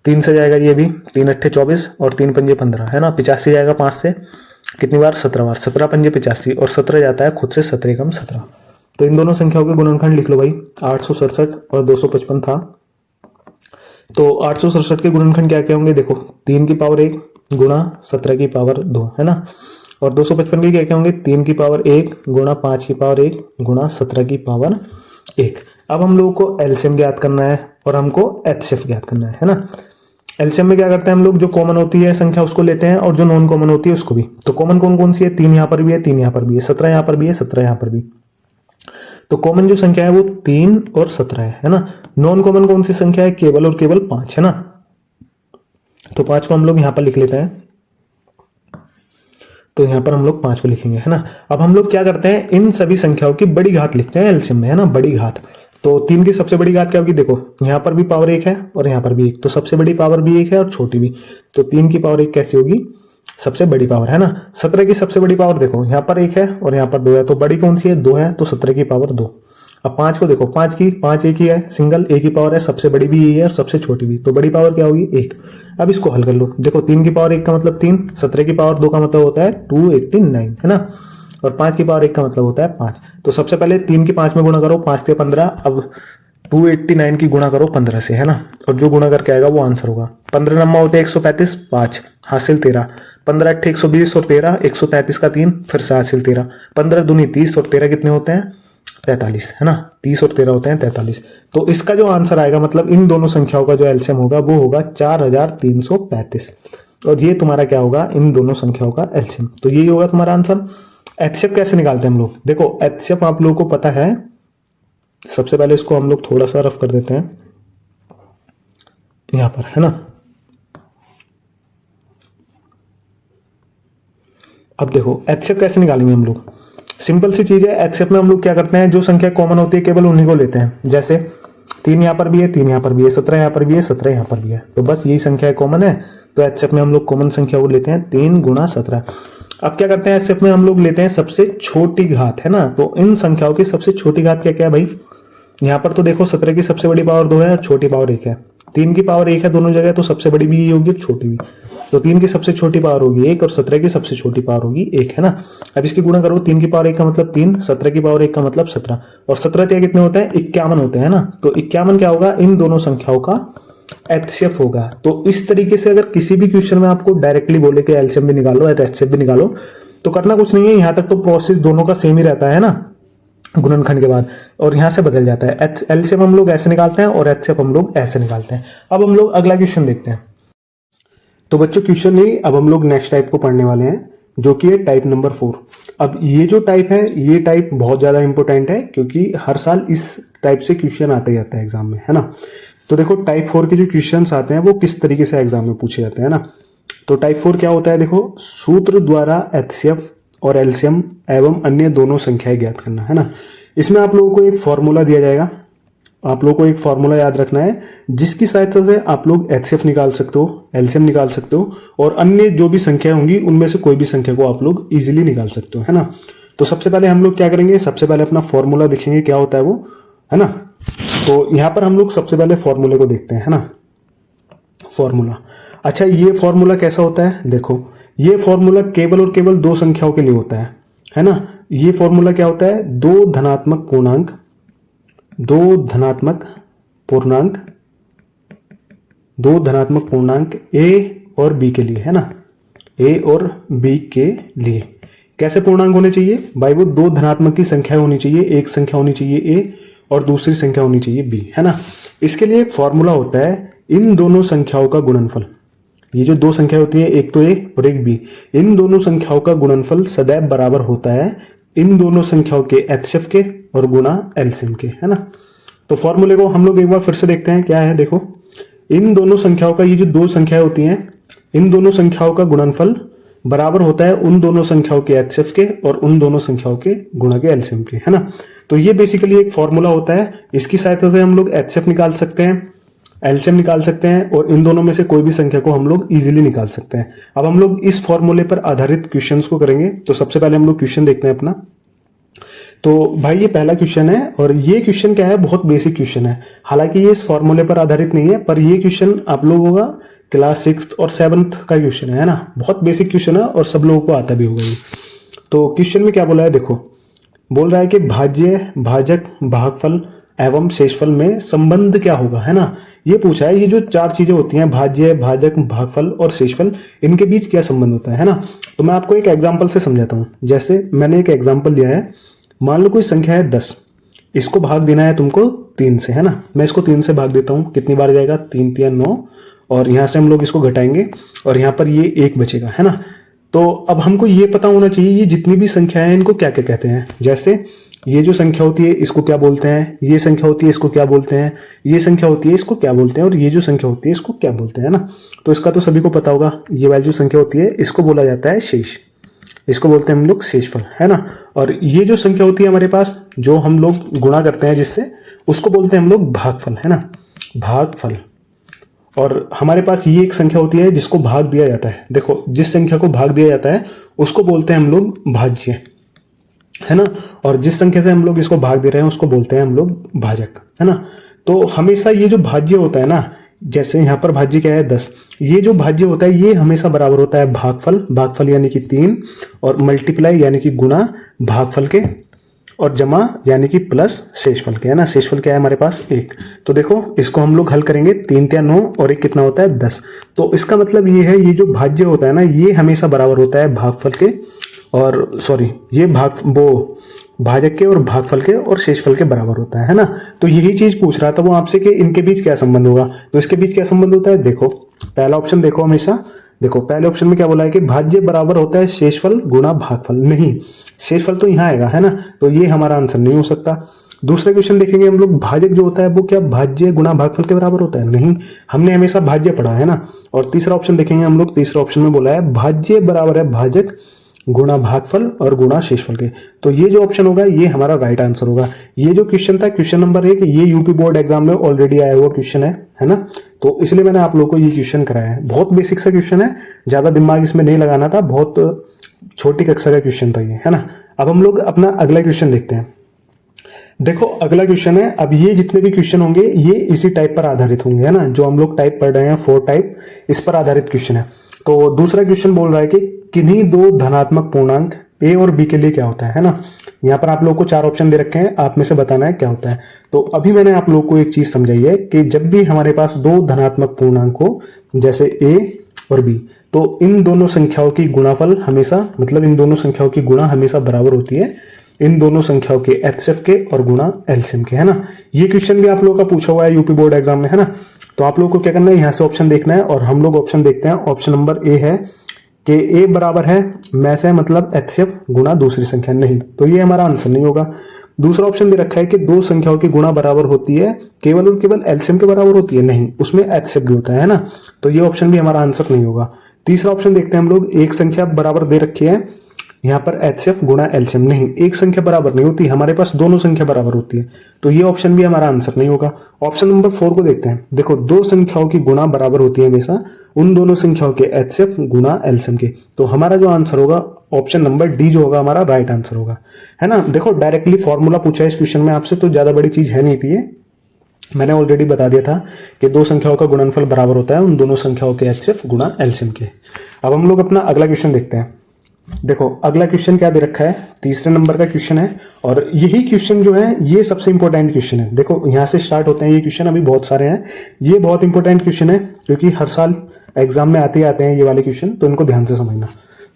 Speaker 1: 3 से जाएगा, ये भी 3 अट्ठे 24 और 3 पंजे 15, है ना। 85 जाएगा 5 से, कितनी बार 17 बार, 17 पंजे 85 और 17 जाता है खुद से 17 एकम 17। तो इन दोनों संख्याओं के गुणनखंड लिख लो भाई, 867 और 255 था। तो 867 के गुणनखंड क्या क्या होंगे, देखो 3 की पावर 1 गुणा 17 की पावर 2, है ना। और 255 के क्या क्या होंगे, 3 की पावर 1 गुणा 5 की पावर 1 गुणा 17 की पावर 1। अब हम लोगों को एलसीएम ज्ञात करना है और हमको एचसीएफ ज्ञात करना है ना। एलसीएम में क्या करते हैं हम लोग, जो कॉमन होती है संख्या उसको लेते हैं और जो नॉन कॉमन होती है उसको भी। तो कॉमन कौन कौन सी है, 3 यहाँ पर भी है, 3 यहाँ पर भी है, 17 यहाँ पर भी है, 17 यहाँ पर भी। तो कॉमन जो संख्या है वो 3 और 17 है ना। नॉन कॉमन कौन सी संख्या है, केवल और केवल 5, है ना। तो 5 को हम लोग यहां पर लिख लेते हैं, तो यहां पर हम लोग 5 को लिखेंगे, है ना। अब हम लोग क्या करते हैं, इन सभी संख्याओं की बड़ी घात लिखते हैं एलसीएम में, है ना, बड़ी घात। तो 3 की सबसे बड़ी घात क्या होगी, देखो यहां पर भी पावर 1 है और यहां पर भी 1, तो सबसे बड़ी पावर भी 1 है और छोटी भी। तो 3 की पावर 1 कैसी होगी, सबसे बड़ी पावर, है ना। 17 की सबसे बड़ी पावर देखो, यहां पर 1 है और यहां पर 2 है, तो बड़ी कौन सी है, 2 है, तो 17 की पावर 2। अब 5 को देखो, 5 एक ही है, सिंगल एक ही पावर है, सबसे बड़ी भी यही है और सबसे छोटी भी, तो बड़ी पावर क्या होगी 1। अब इसको हल कर लो, देखो 3 की पावर 1 का मतलब 3, 17 की पावर 2 का मतलब होता है 289, है ना। और 5 की पावर 1 का मतलब होता है 5। तो सबसे पहले 3 की 5 में गुणा करो, 5 से 15, अब 289 की गुणा करो 15 से, है ना। और जो गुणा करके आएगा वो आंसर होगा। 15 नंबर होते हैं 135, 5 हासिल 13, 15 अट्ठे 120 और 13, 133 का 3 फिर से हासिल 13, 15 दूनी 30 और 13 कितने होते हैं 43, है ना। 30 और 13 होते हैं 43। तो इसका जो आंसर आएगा, मतलब इन दोनों संख्याओं का जो एलसीएम होगा वो होगा 4335। और ये तुम्हारा क्या होगा, इन दोनों संख्याओं का एलसीएम। तो यही होगा तुम्हारा आंसर। एचसीएफ कैसे निकालते हैं हम लोग, देखो एचसीएफ आप लोगों को पता है। सबसे पहले इसको हम लोग थोड़ा सा रफ कर देते हैं यहां पर, है ना। अब देखो एचसीएफ कैसे निकालेंगे हम लोग, सिंपल सी चीज है। एचसीएफ में हम लोग क्या करते हैं, जो संख्या कॉमन होती है केवल उन्हीं को लेते हैं। जैसे 3 यहां पर भी है, 3 यहां पर भी है, 17 यहां पर भी है, 17 यहां पर भी है। तो बस यही संख्या कॉमन है, तो एचसीएफ में हम लोग कॉमन संख्या को लेते हैं 3 गुणा 17। अब क्या करते हैं, एचसीएफ में हम लोग लेते हैं सबसे छोटी घात, है ना। तो इन संख्याओं की सबसे छोटी घात क्या क्या है भाई, यहां पर तो देखो 17 की सबसे बड़ी पावर 2 है और छोटी पावर 1 है। 3 की पावर 1 है दोनों जगह, तो सबसे बड़ी भी होगी और छोटी भी। तो 3 की सबसे छोटी पावर होगी 1 और 17 की सबसे छोटी पावर होगी 1, है ना। अब इसकी गुणा करो, 3 की पावर 1 का मतलब 3, 17 की पावर 1 का मतलब 17, और 17 कितने होते हैं, 51 होते हैं ना। तो 51 क्या होगा, इन दोनों संख्याओं का एचसीएफ होगा। तो इस तरीके से अगर किसी भी क्वेश्चन में आपको डायरेक्टली बोले कि एलसीएम भी निकालो और एचसीएफ भी निकालो, तो करना कुछ नहीं है। यहां तक तो प्रोसेस दोनों का सेम ही रहता है ना, गुणनखंड के बाद, और यहां से बदल जाता है। एलसीएम हम लोग ऐसे निकालते हैं और एचसीएफ हम लोग ऐसे निकालते हैं। अब हम लोग अगला क्वेश्चन देखते हैं। तो बच्चों क्वेश्चन नहीं, अब हम लोग नेक्स्ट टाइप को पढ़ने वाले हैं, जो कि है टाइप नंबर 4। अब ये जो टाइप है, ये टाइप बहुत ज्यादा इंपॉर्टेंट है, क्योंकि हर साल इस टाइप से क्वेश्चन आते ही आता है एग्जाम में, है ना। तो देखो टाइप 4 के जो क्वेश्चन आते हैं वो किस तरीके से एग्जाम में पूछे जाते हैं ना। तो टाइप 4 क्या होता है, देखो सूत्र द्वारा एचसीएफ और एलसीएम एवं अन्य दोनों संख्याएं ज्ञात करना, है ना। इसमें आप लोगों को एक फॉर्मूला दिया जाएगा, आप लोगों को एक फॉर्मूला याद रखना है, जिसकी सहायता से आप लोग एचसीएफ निकाल सकते हो, एलसीएम निकाल सकते हो, और अन्य जो भी संख्या होंगी उनमें से कोई भी संख्या को आप लोग इजीली निकाल सकते हो, है ना। तो सबसे पहले हम लोग क्या करेंगे, सबसे पहले अपना फॉर्मूला देखेंगे क्या होता है वो, है ना। तो यहां पर हम लोग सबसे पहले फॉर्मूले को देखते हैं, है ना। फॉर्मूला, अच्छा ये फॉर्मूला कैसा होता है, देखो ये फॉर्मूला केवल और केवल दो संख्याओं के लिए होता है ना। ये फॉर्मूला क्या होता है, दो धनात्मक पूर्णांक ए और बी के लिए, है ना। ए और बी के लिए कैसे पूर्णांक होने चाहिए भाई, वो दो धनात्मक की संख्या होनी चाहिए, एक संख्या होनी चाहिए ए और दूसरी संख्या होनी चाहिए बी, है ना। इसके लिए एक फॉर्मूला होता है, इन दोनों संख्याओं का गुणनफल। ये जो दो संख्या होती है, एक तो ए और एक बी, इन दोनों संख्याओं का गुणनफल सदैव बराबर होता है इन दोनों संख्याओं के एचसीएफ के और गुणा एलसीएम के, है ना। तो फॉर्मूले को हम लोग एक बार फिर से देखते हैं, क्या है, देखो इन दोनों संख्याओं का, ये जो दो संख्याएं होती हैं, इन दोनों संख्याओं का गुणनफल बराबर होता है उन दोनों संख्याओं के एचसीएफ के और उन दोनों संख्याओं के गुणा के एलसीएम के, है ना। तो ये बेसिकली एक फॉर्मूला होता है, इसकी सहायता से हम लोग एचसीएफ निकाल सकते हैं, एलसीएम निकाल सकते हैं, और इन दोनों में से कोई भी संख्या को हम लोग इजीली निकाल सकते हैं। अब हम लोग इस फॉर्मूले पर आधारित क्वेश्चंस को करेंगे। तो सबसे पहले हम लोग क्वेश्चन देखते हैं अपना। तो भाई ये पहला क्वेश्चन है, और ये क्वेश्चन क्या है, बहुत बेसिक क्वेश्चन है। हालांकि ये इस फॉर्मूले पर आधारित नहीं है, पर ये क्वेश्चन आप लोगों का क्लास 6th और 7th का क्वेश्चन है ना। बहुत बेसिक क्वेश्चन है और सब लोगों को आता भी होगा ये। तो क्वेश्चन में क्या बोला है, देखो बोल रहा है कि भाज्य, भाजक, भागफल एवं शेषफल में संबंध क्या होगा, है ना। ये पूछा है, ये जो चार चीजें होती हैं, भाज्य, भाजक, भागफल और शेषफल, इनके बीच क्या संबंध होता है ना। तो मैं आपको एक एग्जांपल से समझाता हूं। जैसे मैंने एक एग्जांपल लिया है, मान लो कोई संख्या है 10, इसको भाग देना है तुमको 3 से, है ना। मैं इसको 3 से भाग देता हूं, कितनी बार जाएगा, 3 3 9, और यहां से हम लोग इसको घटाएंगे और यहां पर ये 1 बचेगा, है ना। तो अब हमको ये पता होना चाहिए ये जितनी भी संख्या है इनको क्या क्या कहते हैं। जैसे ये जो संख्या होती है इसको क्या बोलते हैं, ये संख्या होती है इसको क्या बोलते हैं, ये संख्या होती है इसको क्या बोलते हैं, और ये जो संख्या होती है इसको क्या बोलते हैं ना। तो इसका तो सभी को पता होगा, ये वाली जो संख्या होती है इसको बोला जाता है शेष, इसको बोलते हैं हम लोग शेषफल, है ना। और ये जो संख्या होती है हमारे पास, जो हम लोग गुणा करते हैं जिससे, उसको बोलते हैं हम लोग भागफल, है ना, भागफल। और हमारे पास ये एक संख्या होती है जिसको भाग दिया जाता है, देखो जिस संख्या को भाग दिया जाता है उसको बोलते हैं हम लोग भाज्य, है ना। और जिस संख्या से हम लोग इसको भाग दे रहे हैं उसको बोलते हैं हम लोग भाजक, है ना। तो हमेशा ये जो भाज्य होता है ना, जैसे यहाँ पर भाज्य क्या है 10, ये जो भाज्य होता है ये हमेशा बराबर होता है भागफल, भागफल यानी कि 3, और मल्टीप्लाई यानी कि गुणा भागफल के, और जमा यानी कि प्लस शेषफल के, है ना। शेषफल क्या है हमारे पास 1। तो देखो इसको हम लोग हल करेंगे, 3 3 9 और 1 कितना होता है 10। तो इसका मतलब ये है, ये जो भाज्य होता है ना, ये हमेशा बराबर होता है भागफल के, और सॉरी ये भाजक के और भागफल के और शेषफल के बराबर होता है ना। तो यही चीज पूछ रहा था वो आपसे कि इनके बीच क्या संबंध होगा। तो इसके बीच क्या संबंध होता है, देखो पहला ऑप्शन देखो हमेशा, देखो पहले ऑप्शन में क्या बोला है कि भाज्य बराबर होता है शेषफल गुणा भागफल, नहीं शेषफल तो यहाँ आएगा है ना, तो ये हमारा आंसर नहीं हो सकता। दूसरे क्वेश्चन देखेंगे हम लोग, भाजक जो होता है वो क्या भाज्य गुणा भागफल के बराबर होता है, नहीं, हमने हमेशा भाज्य पढ़ा है ना। और तीसरा ऑप्शन देखेंगे हम लोग, तीसरा ऑप्शन में बोला है भाज्य बराबर है भाजक गुणा भागफल और गुणा शेषफल के, तो ये जो ऑप्शन होगा ये हमारा राइट आंसर होगा। ये जो क्वेश्चन था क्वेश्चन नंबर 1, ये यूपी बोर्ड एग्जाम में ऑलरेडी आया हुआ क्वेश्चन है ना, तो इसलिए मैंने आप लोगों को ये क्वेश्चन कराया है। बहुत बेसिक सा क्वेश्चन है, ज्यादा दिमाग इसमें नहीं लगाना था, बहुत छोटी कक्षा का क्वेश्चन था ये, है ना। अब हम लोग अपना अगला क्वेश्चन देखते हैं। देखो अगला क्वेश्चन है, अब ये जितने भी क्वेश्चन होंगे ये इसी टाइप पर आधारित होंगे, है ना, जो हम लोग टाइप पढ़ रहे हैं 4 टाइप, इस पर आधारित क्वेश्चन है। तो दूसरा क्वेश्चन बोल रहा है कि किन्हीं दो धनात्मक पूर्णांक ए और बी के लिए क्या होता है ना। यहाँ पर आप लोगों को 4 ऑप्शन दे रखे हैं, आप में से बताना है क्या होता है। तो अभी मैंने आप लोगों को एक चीज समझाई है कि जब भी हमारे पास दो धनात्मक पूर्णांक हो, जैसे ए और बी, तो इन दोनों संख्याओं की गुणाफल हमेशा, मतलब इन दोनों संख्याओं की गुणा हमेशा बराबर होती है इन दोनों संख्याओं के एचसीएफ के और गुणा एलसीएम के, है ना। ये क्वेश्चन भी आप लोगों का पूछा हुआ है यूपी बोर्ड एग्जाम में, है ना। तो आप लोगों को क्या करना है, यहां से ऑप्शन देखना है और हम लोग ऑप्शन देखते हैं। ऑप्शन नंबर ए है कि ए बराबर है में से मतलब एचसीएफ गुणा दूसरी संख्या, नहीं, तो ये हमारा आंसर नहीं होगा। दूसरा ऑप्शन दे रखा है कि दो संख्याओं की गुणा बराबर होती है केवल और केवल एलसीएम के बराबर होती है, नहीं, उसमें एचसीएफ भी होता है ना, तो ये ऑप्शन भी हमारा आंसर नहीं होगा। तीसरा ऑप्शन देखते हैं हम लोग, एक संख्या बराबर दे रखी है यहाँ पर एचसीएफ गुणा एलसीएम, नहीं, एक संख्या बराबर नहीं होती, हमारे पास दोनों संख्या बराबर होती है, तो ये ऑप्शन भी हमारा आंसर नहीं होगा। ऑप्शन नंबर 4 को देखते हैं। देखो दो संख्याओं की गुणा बराबर होती है हमेशा उन दोनों संख्याओं के एचसीएफ गुणा एलसीएम के, तो हमारा जो आंसर होगा ऑप्शन नंबर डी जो होगा हमारा राइट आंसर होगा, है ना। देखो डायरेक्टली फॉर्मूला पूछा है इस क्वेश्चन में आपसे, तो ज्यादा बड़ी चीज है नहीं थी, मैंने ऑलरेडी बता दिया था कि दो संख्याओं का गुणनफल बराबर होता है उन दोनों संख्याओं के एचसीएफ गुणा एलसीएम के। अब हम लोग अपना अगला क्वेश्चन देखते हैं। देखो अगला क्वेश्चन क्या दे रखा है, तीसरे नंबर का क्वेश्चन है, और यही क्वेश्चन जो है ये सबसे इंपॉर्टेंट क्वेश्चन है। देखो यहां से स्टार्ट होते हैं ये क्वेश्चन, अभी बहुत सारे हैं, ये बहुत इंपॉर्टेंट क्वेश्चन है क्योंकि हर साल एग्जाम में आते हैं ये वाले क्वेश्चन, तो इनको ध्यान से समझना।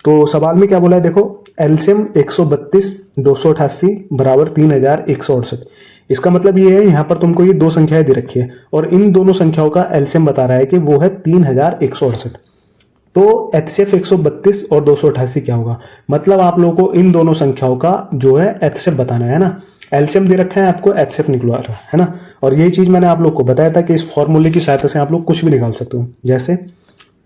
Speaker 1: तो सवाल में क्या बोला है, देखो एलसीएम 132 288 बराबर 3168, इसका मतलब ये है यहाँ पर तुमको ये दो संख्याएं दे रखी है और इन दोनों संख्याओं का एलसीएम बता रहा है कि वो है 3168, तो एचसीएफ 132 और 288 क्या होगा, मतलब आप लोगों को इन दोनों संख्याओं का जो है एचसीएफ बताना है ना। एलसीएम दे रखा है, आपको एचसीएफ निकलवा रहा है ना, और यही चीज मैंने आप लोग को बताया था कि इस फॉर्मूले की सहायता से आप लोग कुछ भी निकाल सकते हो। जैसे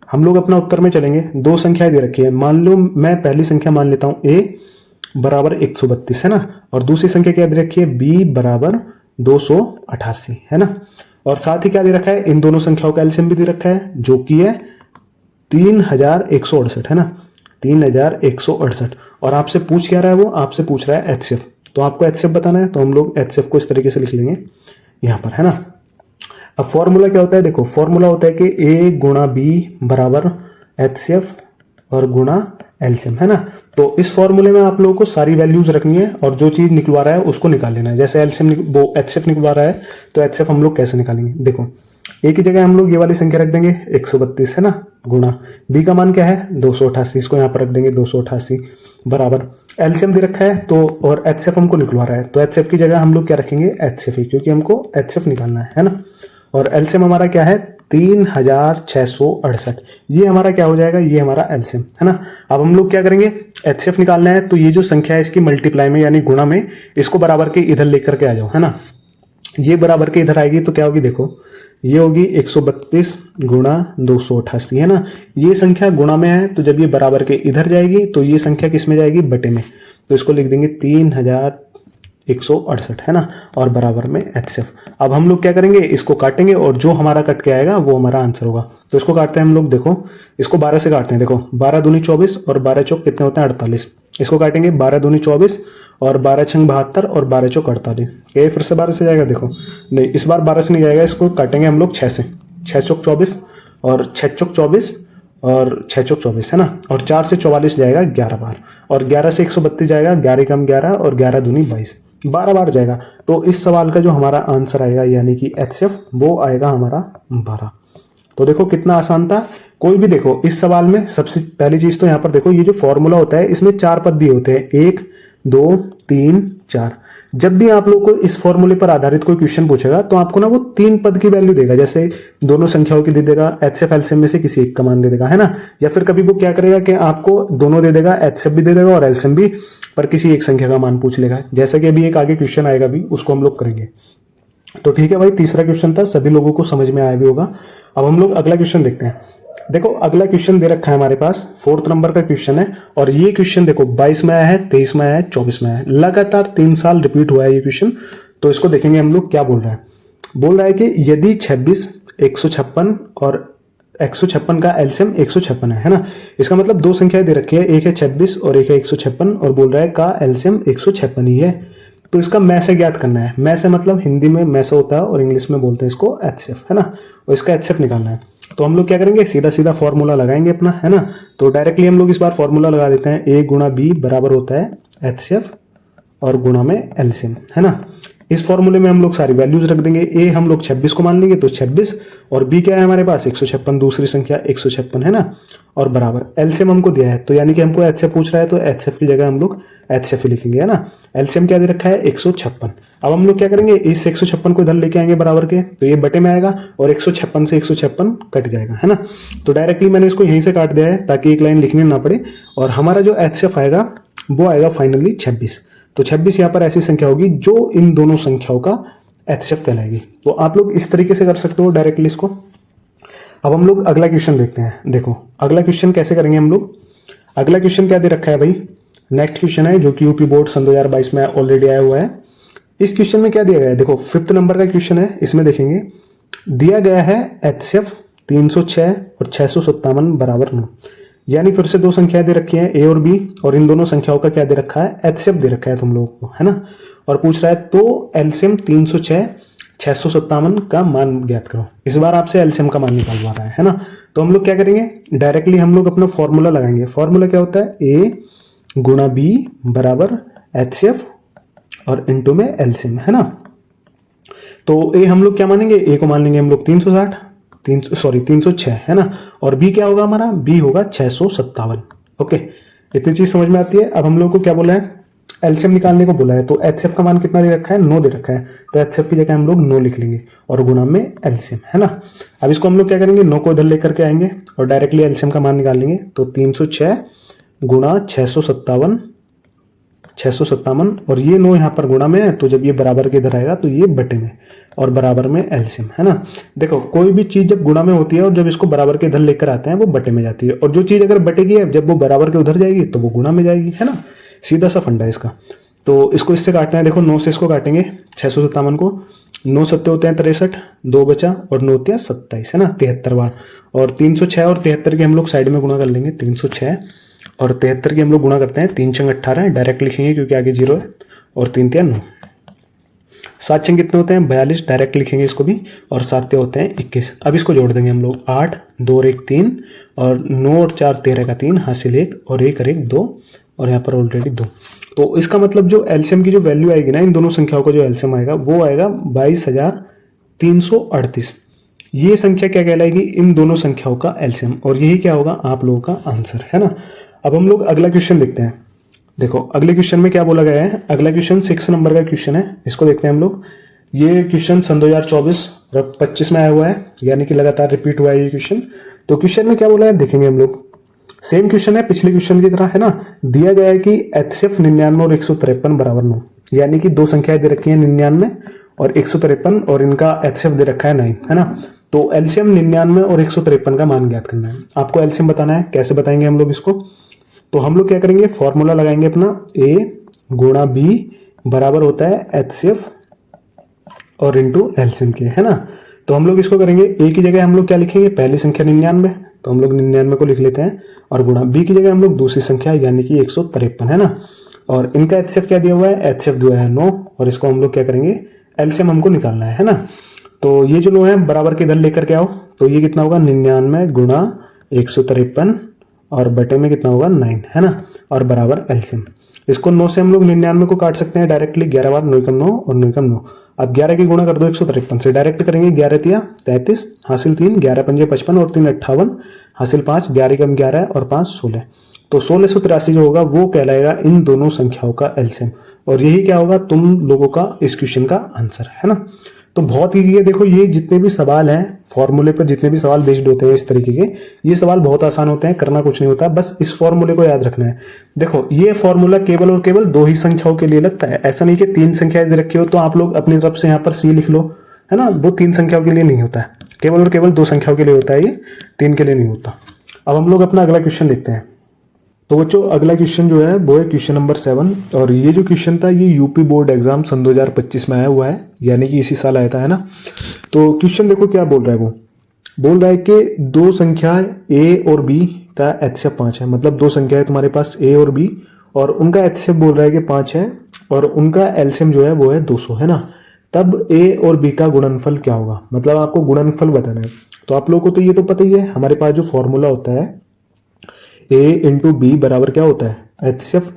Speaker 1: हम लोग अपना उत्तर में चलेंगे, दो संख्याएं दे रखी है, मान लो मैं पहली संख्या मान लेता हूं ए बराबर 132, है ना, और दूसरी संख्या क्या दे रखी है बी बराबर 288, है ना, और साथ ही क्या दे रखा है, इन दोनों संख्याओं का एलसीएम भी दे रखा है जो कि है 3168, है ना, 3168, और आपसे पूछ क्या रहा है, वो आपसे पूछ रहा है एचसीएफ, तो आपको एचसीएफ बताना है, तो हम लोग एचसीएफ को इस तरीके से लिख लेंगे यहां पर, है ना। अब फॉर्मूला क्या होता है, देखो फॉर्मूला होता है कि ए गुणा बी बराबर एचसीएफ और गुणा एलसीएम, है ना। तो इस फॉर्मूले में आप लोगों को सारी वैल्यूज रखनी है और जो चीज निकलवा रहा है उसको निकाल लेना है। जैसे एलसीएम वो एचसीएफ निकलवा रहा है, तो एचसीएफ हम लोग कैसे निकालेंगे, देखो ए की जगह हम लोग ये वाली संख्या रख देंगे 132, है ना, गुणा बी का मान क्या है 288, इसको यहाँ पर रख देंगे 288 बराबर एलसीएम दे रखा है, तो और एचसीएफ हमको निकलवा रहा है, तो एचसीएफ की जगह हम लोग क्या रखेंगे एचसीएफ ही, क्योंकि हमको एचसीएफ निकालना है ना। और एलसीएम हमारा क्या है 3668, ये हमारा क्या हो जाएगा, ये हमारा एलसीएम, है ना। अब हम लोग क्या करेंगे, एचसीएफ निकालना है, तो ये जो संख्या है इसकी मल्टीप्लाई में यानी गुणा में इसको बराबर के इधर लेकर के आ जाओ, है ना। ये बराबर के इधर आएगी तो क्या होगी, देखो ये होगी 132 गुणा 288, है ना। ये संख्या गुणा में है, तो जब ये बराबर के इधर जाएगी तो ये संख्या किस में जाएगी, बटे में, तो इसको लिख देंगे 3168, है ना, और बराबर में एचसीएफ। अब हम लोग क्या करेंगे, इसको काटेंगे और जो हमारा कट के आएगा वो हमारा आंसर होगा। तो इसको काटते हैं हम लोग, देखो इसको 12 से काटते हैं, देखो 12 दूनी 24 और 12 चौक कितने होते हैं 48, इसको काटेंगे 12 दूनी 24 और 12 छंग 72 और 12 चौक 48, ये फिर से 12 से जाएगा, देखो नहीं इस बार 12 से नहीं जाएगा, इसको काटेंगे हम लोग 6 से, 6 चौक 24 और 6 चौक 24 और 6 चौक 24, है ना, और 4 से 44 जाएगा 11 बार, और 11 से 132 जाएगा 11 कम 11 और 11 दूनी 22, 12 बार जाएगा। तो इस सवाल का जो हमारा आंसर आएगा यानी कि एचसीएफ वो आएगा हमारा 12। तो देखो कितना आसान था। कोई भी देखो इस सवाल में सबसे पहली चीज तो यहाँ पर देखो ये जो फॉर्मूला होता है इसमें 4 पद दिए होते हैं, 1 2 3 4। जब भी आप लोग को इस फॉर्मूले पर आधारित कोई क्वेश्चन पूछेगा तो आपको ना वो 3 पद की वैल्यू देगा, जैसे दोनों संख्याओं की दे देगा, एचसीएफ एलसीएम में से किसी एक का मान दे देगा, है ना। या फिर कभी वो क्या करेगा कि आपको दोनों दे देगा, एचसीएफ भी दे देगा और एलसीएम भी, पर किसी एक संख्या का मान पूछ लेगा, जैसा कि अभी एक आगे क्वेश्चन आएगा भी, उसको हम लोग करेंगे। तो ठीक है भाई, तीसरा क्वेश्चन था, सभी लोगों को समझ में आया भी होगा। अब हम लोग अगला क्वेश्चन देखते हैं। देखो अगला क्वेश्चन दे रखा है हमारे पास, 4th नंबर का क्वेश्चन है, और ये क्वेश्चन देखो 22 में आया है, 23 में आया है, 24 में आया है, लगातार 3 साल रिपीट हुआ है ये क्वेश्चन। तो इसको देखेंगे हम लोग क्या बोल रहा है। बोल रहा है कि यदि 26, 156 और 156 का एलसीएम 156 है ना। इसका मतलब दो संख्याएं दे रखी है, एक है 26 और एक है 156, और बोल रहा है का एलसीएम 156 ही है। तो इसका मैं से ज्ञात करना है। मैं से मतलब हिंदी में मैं से होता है और इंग्लिश में बोलते हैं इसको एचसीएफ, है ना। और इसका एचसीएफ निकालना है। तो हम लोग क्या करेंगे, सीधा सीधा फॉर्मूला लगाएंगे अपना, है ना। तो डायरेक्टली हम लोग इस बार फॉर्मूला लगा देते हैं, ए गुणा बी बराबर होता है एचसीएफ और गुणा में एलसीएम, है ना। इस फॉर्मूले में हम लोग सारी वैल्यूज रख देंगे। ए हम लोग 26 को मान लेंगे तो 26, और बी क्या है हमारे पास 156, दूसरी संख्या 156, है ना, और बराबर एलसीएम हमको दिया है। तो यानी कि हमको एचसीएफ पूछ रहा है तो एचसीएफ की जगह हम लोग एचसीएफ ही लिखेंगे, है ना। एलसीएम क्या दे रखा है 156। अब हम लोग क्या करेंगे, इस 156 को इधर लेके आएंगे बराबर के, तो ये बटे में आएगा और 156 से 156 कट जाएगा, है ना। तो डायरेक्टली मैंने इसको यहीं से काट दिया है ताकि एक लाइन लिखनी ना पड़े, और हमारा जो एचसीएफ आएगा वो आएगा फाइनली 26। तो 26 यहां पर ऐसी संख्या होगी जो इन दोनों संख्याओं का एचसीएफ कहलाएगी। तो आप लोग इस तरीके से कर सकते हो डायरेक्टली इसको। अब हम लोग अगला क्वेश्चन देखते हैं। देखो अगला क्वेश्चन कैसे करेंगे हम लोग। अगला क्वेश्चन क्या दे रखा है भाई, नेक्स्ट क्वेश्चन है जो कि यूपी बोर्ड सन 2022 में ऑलरेडी आया हुआ है। इस क्वेश्चन में क्या दिया गया है, देखो 5th नंबर का क्वेश्चन है। इसमें देखेंगे दिया गया है एचसीएफ 306 और 657 बराबर 9। यानी फिर से दो संख्याएं दे रखी हैं, ए और बी, और इन दोनों संख्याओं का क्या दे रखा है, एचसीएफ दे रखा है तुम लोगों को, है ना। और पूछ रहा है तो एलसीएम 306 657 का मान ज्ञात करो। इस बार आपसे एलसीएम का मान निकालवा रहा है ना। तो हम लोग क्या करेंगे, डायरेक्टली हम लोग अपना फॉर्मूला लगाएंगे। फॉर्मूला क्या होता है, ए गुणा बी बराबर एचसीएफ और इनटू में एलसीएम, है ना। तो ए हम लोग क्या मानेंगे, ए को मान लेंगे हम लोग 306, है ना। और बी क्या होगा हमारा, बी होगा 657। ओके, इतनी चीज समझ में आती है। अब हम लोग को क्या बोला है, एलसीएम निकालने को बोला है। तो एचसीएफ का मान कितना दे रखा है, 9 दे रखा है। तो एचसीएफ की जगह हम लोग 9 लिख लेंगे और गुणा में एलसीएम, है ना। अब इसको हम लोग क्या करेंगे, 9 को इधर लेकर के आएंगे और डायरेक्टली एलसीएम का मान निकाल लेंगे। तो 306 गुणा 657, और ये 9 यहाँ पर गुणा में है, तो जब ये बराबर के इधर आएगा तो ये बटे में, और बराबर में एलसीएम, है ना। देखो कोई भी चीज जब गुणा में होती है और जब इसको बराबर के इधर लेकर आते हैं वो बटे में जाती है, और जो चीज अगर बटेगी है जब वो बराबर के उधर जाएगी तो वो गुणा में जाएगी, है ना। सीधा सा फंडा है इसका। तो इसको इससे काटते हैं, देखो 9 से इसको काटेंगे 657 को, 9 सत्ते होते हैं 63, 2 बचा और 9 होते हैं 27, है ना, 73 बार। और 306 और 73 के हम लोग साइड में गुणा कर लेंगे। 306 और 73 की हम लोग गुणा करते हैं, 3 छंग 18 डायरेक्ट लिखेंगे क्योंकि आगे 0 है, और 3 तिया 9, 7 छंग कितने होते हैं 42 डायरेक्ट लिखेंगे इसको भी, और 7 होते हैं 21। अब इसको जोड़ देंगे हम लोग, 8 2 और 1 3, और 9 और 4 13 का 3, हासिल 1 और 1 और 1 2, और यहाँ पर ऑलरेडी 2। तो इसका मतलब जो एलसीएम की जो वैल्यू आएगी ना, इन दोनों संख्याओं का जो एलसीएम आएगा वो आएगा 22,338। ये संख्या क्या कहलाएगी, इन दोनों संख्याओं का एलसीएम, और यही क्या होगा आप लोगों का आंसर, है ना। अब हम लोग अगला क्वेश्चन देखते हैं। देखो अगले क्वेश्चन में क्या बोला गया है, अगला क्वेश्चन 6 नंबर का क्वेश्चन है, इसको देखते हैं हम लोग। ये क्वेश्चन सन 2024 और 25 में आया हुआ है, यानी कि लगातार रिपीट हुआ है ये क्वेश्चन। तो क्वेश्चन में क्या बोला है देखेंगे हम लोग। सेम क्वेश्चन है पिछले क्वेश्चन की तरह, है ना। दिया गया है कि एचसीएफ 99 और 153 बराबर 9, यानी कि दो संख्याएं दे रखी है 99 और 153, और इनका एचसीएफ दे रखा है 9, है ना। तो एलसीएम 99 और 153 का मान ज्ञात करना है। आपको एलसीएम बताना है, कैसे बताएंगे हम लोग इसको। तो हम लोग क्या करेंगे, फॉर्मूला लगाएंगे अपना, ए गुणा बी बराबर होता है एचसीएफ और इंटू एलसीएम के, है ना। तो हम लोग इसको करेंगे, ए की जगह हम लोग क्या लिखेंगे, पहली संख्या 99, तो हम लोग 99 को लिख लेते हैं, और गुणा बी की जगह हम लोग दूसरी संख्या यानी कि 153, है ना। और इनका एचसीएफ क्या दिया हुआ है, एचसीएफ दिया है 9, और इसको हम लोग क्या करेंगे, एलसीएम हमको निकालना है ना। तो ये जो 9 है बराबर के इधर लेकर के आओ, तो ये कितना होगा 99 गुणा 153 और बटे में कितना होगा 9, है ना, और बराबर एलसीएम। इसको 9 से हम लोग 99 को काट सकते हैं डायरेक्टली, 11 बार 9 एकम 9 और 9 एकम 9। अब 11 की गुणा कर दो 153 से, डायरेक्ट करेंगे 11 तिया 33, हासिल 3, 11 पंजे 55 और 3 58, हासिल 5, 11 एकम 11 और 5 16। तो 1683 जो होगा वो कहलाएगा इन दोनों संख्याओं का एलसीएम, और यही क्या होगा तुम लोगों का इस क्वेश्चन का आंसर, है ना। तो बहुत ईजी है। देखो ये जितने भी सवाल हैं फॉर्मूले पर, जितने भी सवाल बेस्ड होते हैं इस तरीके के, ये सवाल बहुत आसान होते हैं, करना कुछ नहीं होता, बस इस फॉर्मूले को याद रखना है। देखो ये फॉर्मूला केवल और केवल 2 ही संख्याओं के लिए लगता है, ऐसा नहीं कि 3 संख्याएं दे रखी हो तो आप लोग अपनी तरफ से यहाँ पर सी लिख लो, है ना। वो 3 संख्याओं के लिए नहीं होता है, केवल और केवल 2 संख्याओं के लिए होता है, ये 3 के लिए नहीं होता। अब हम लोग अपना अगला क्वेश्चन देखते हैं। तो बच्चों अगला क्वेश्चन जो है वो है क्वेश्चन नंबर 7, और ये जो क्वेश्चन था ये यूपी बोर्ड एग्जाम सन 2025 में आया हुआ है, यानी कि इसी साल आया था, है ना। तो क्वेश्चन देखो क्या बोल रहा है, वो बोल रहा है कि 2 संख्या ए और बी का एचसीएफ 5 है, मतलब 2 संख्या है तुम्हारे पास ए और बी, और उनका एचसीएफ बोल रहा है कि 5 है, और उनका एलसीएम जो है वो है 200, है ना। तब ए और बी का गुणनफल क्या होगा, मतलब आपको गुणनफल बताना है। तो आप लोगों को तो ये तो पता ही है, हमारे पास जो फॉर्मूला होता है a इंटू बी बराबर क्या होता है एचसीएफ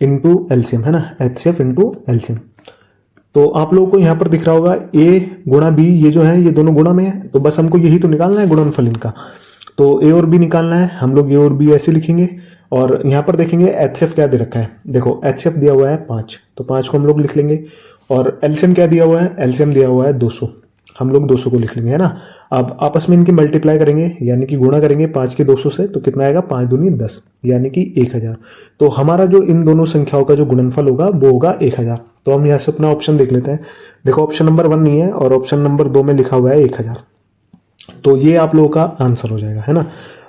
Speaker 1: इंटू एलसीएम, है ना, एचसीएफ इंटू एलसीएम। तो आप लोगों को यहां पर दिख रहा होगा a गुणा बी, ये जो है ये दोनों गुणा में है, तो बस हमको यही तो निकालना है गुणनफल इनका। तो a और b निकालना है, हम लोग a और b ऐसे लिखेंगे, और यहां पर देखेंगे एचसीएफ क्या दे रखा है। देखो एचसीएफ दिया हुआ है 5, तो 5 को हम लोग लिख लेंगे, और एलसीएम क्या दिया हुआ है, एलसीएम दिया हुआ है 200, हम लोग 200 को लिख लेंगे, है ना। अब आपस में इनकी मल्टीप्लाई करेंगे, यानी कि गुणा करेंगे 5 के 200 से, तो कितना आएगा 5 दूनी 10, यानी कि 1000। तो हमारा जो इन दोनों संख्याओं का जो गुणनफल होगा वो होगा 1000। तो हम यहाँ से अपना ऑप्शन देख लेते हैं। देखो ऑप्शन नंबर 1 नहीं है, और ऑप्शन नंबर 2 में लिखा हुआ है 1000, तो ये आप लोगों का आंसर हो जाएगा, है ना।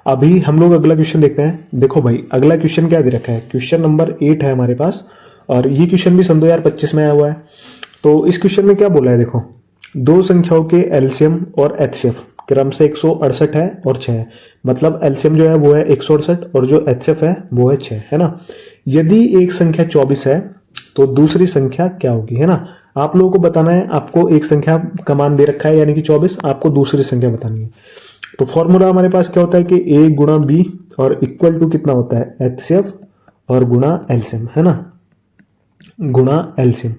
Speaker 1: अभी हम लोग अगला क्वेश्चन देखते हैं। देखो भाई अगला क्वेश्चन क्या दे रखा है, क्वेश्चन नंबर 8 है हमारे पास, और ये क्वेश्चन भी सन 2025 में आया हुआ है। तो इस क्वेश्चन में क्या बोला है, देखो 2 संख्याओं के एलसीएम और एचसीएफ क्रम से 168 है और 6 है, मतलब एलसीएम जो है वो है 168 और जो एचसीएफ है वो है 6, है ना। यदि एक संख्या 24 है तो दूसरी संख्या क्या होगी, है ना। आप लोगों को बताना है, आपको एक संख्या का मान दे रखा है यानी कि 24, आपको दूसरी संख्या बतानी है। तो फॉर्मूला हमारे पास क्या होता है कि ए गुणा बी और इक्वल टू कितना होता है एचसीएफ और गुणा एलसीएम, है ना, गुणा एलसीएम।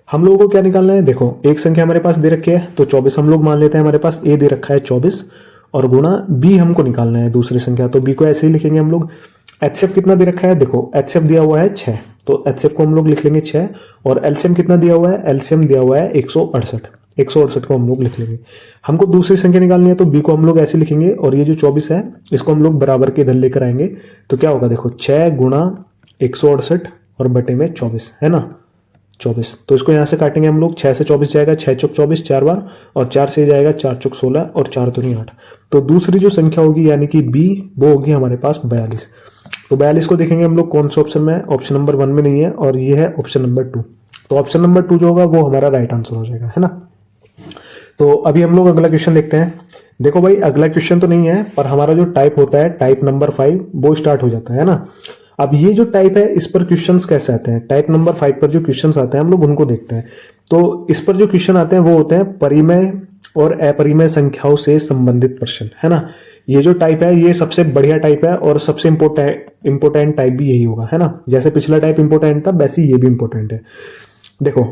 Speaker 1: हम लोगों को क्या निकालना है, देखो एक संख्या हमारे पास दे रखी है तो 24 हम लोग मान लेते हैं, हमारे पास ए दे रखा है 24, और गुणा बी हमको निकालना है दूसरी संख्या, तो बी को ऐसे ही लिखेंगे हम लोग। एचसीएफ कितना दे रखा है, देखो एचसीएफ दिया हुआ है 6, तो एचसीएफ को हम लोग लिख लेंगे 6, और एलसीएम कितना दिया हुआ है, एलसीएम दिया हुआ है 168 को हम लोग लिख लेंगे। हमको दूसरी संख्या निकालनी है, तो बी को हम लोग ऐसे लिखेंगे, और ये जो 24 है इसको हम लोग बराबर के इधर लेकर आएंगे, तो क्या होगा देखो 6 गुणा 168 और बटे में 24, है ना 24। तो इसको यहां से काटेंगे हम लोग, 6 से 24 जाएगा, 6 चौक 24 4 बार, और 4 से जाएगा 4 चौक 16 और 4 दूनी 8। तो दूसरी जो संख्या होगी यानी कि बी वो होगी हमारे पास 42। तो 42 को देखेंगे हम लोग कौन सा ऑप्शन में है, ऑप्शन नंबर 1 में नहीं है, और ये है ऑप्शन नंबर 2। तो ऑप्शन नंबर 2 जो होगा वो हमारा राइट आंसर हो जाएगा, है ना। तो अभी हम लोग अगला क्वेश्चन देखते हैं। देखो भाई अगला क्वेश्चन तो नहीं है, पर हमारा जो टाइप होता है टाइप नंबर 5 वो स्टार्ट हो जाता है ना। अब ये जो टाइप है इस पर क्वेश्चंस कैसे आते हैं, टाइप नंबर 5 पर जो क्वेश्चंस आते हैं हम लोग उनको देखते हैं। तो इस पर जो क्वेश्चन आते हैं वो होते हैं परिमेय और अपरिमेय संख्याओं से संबंधित प्रश्न, है ना। ये जो टाइप है ये सबसे बढ़िया टाइप है, और सबसे इंपोर्टेंट टाइप भी यही होगा, है ना। जैसे पिछला टाइप इंपोर्टेंट था वैसे ये भी इंपोर्टेंट है। देखो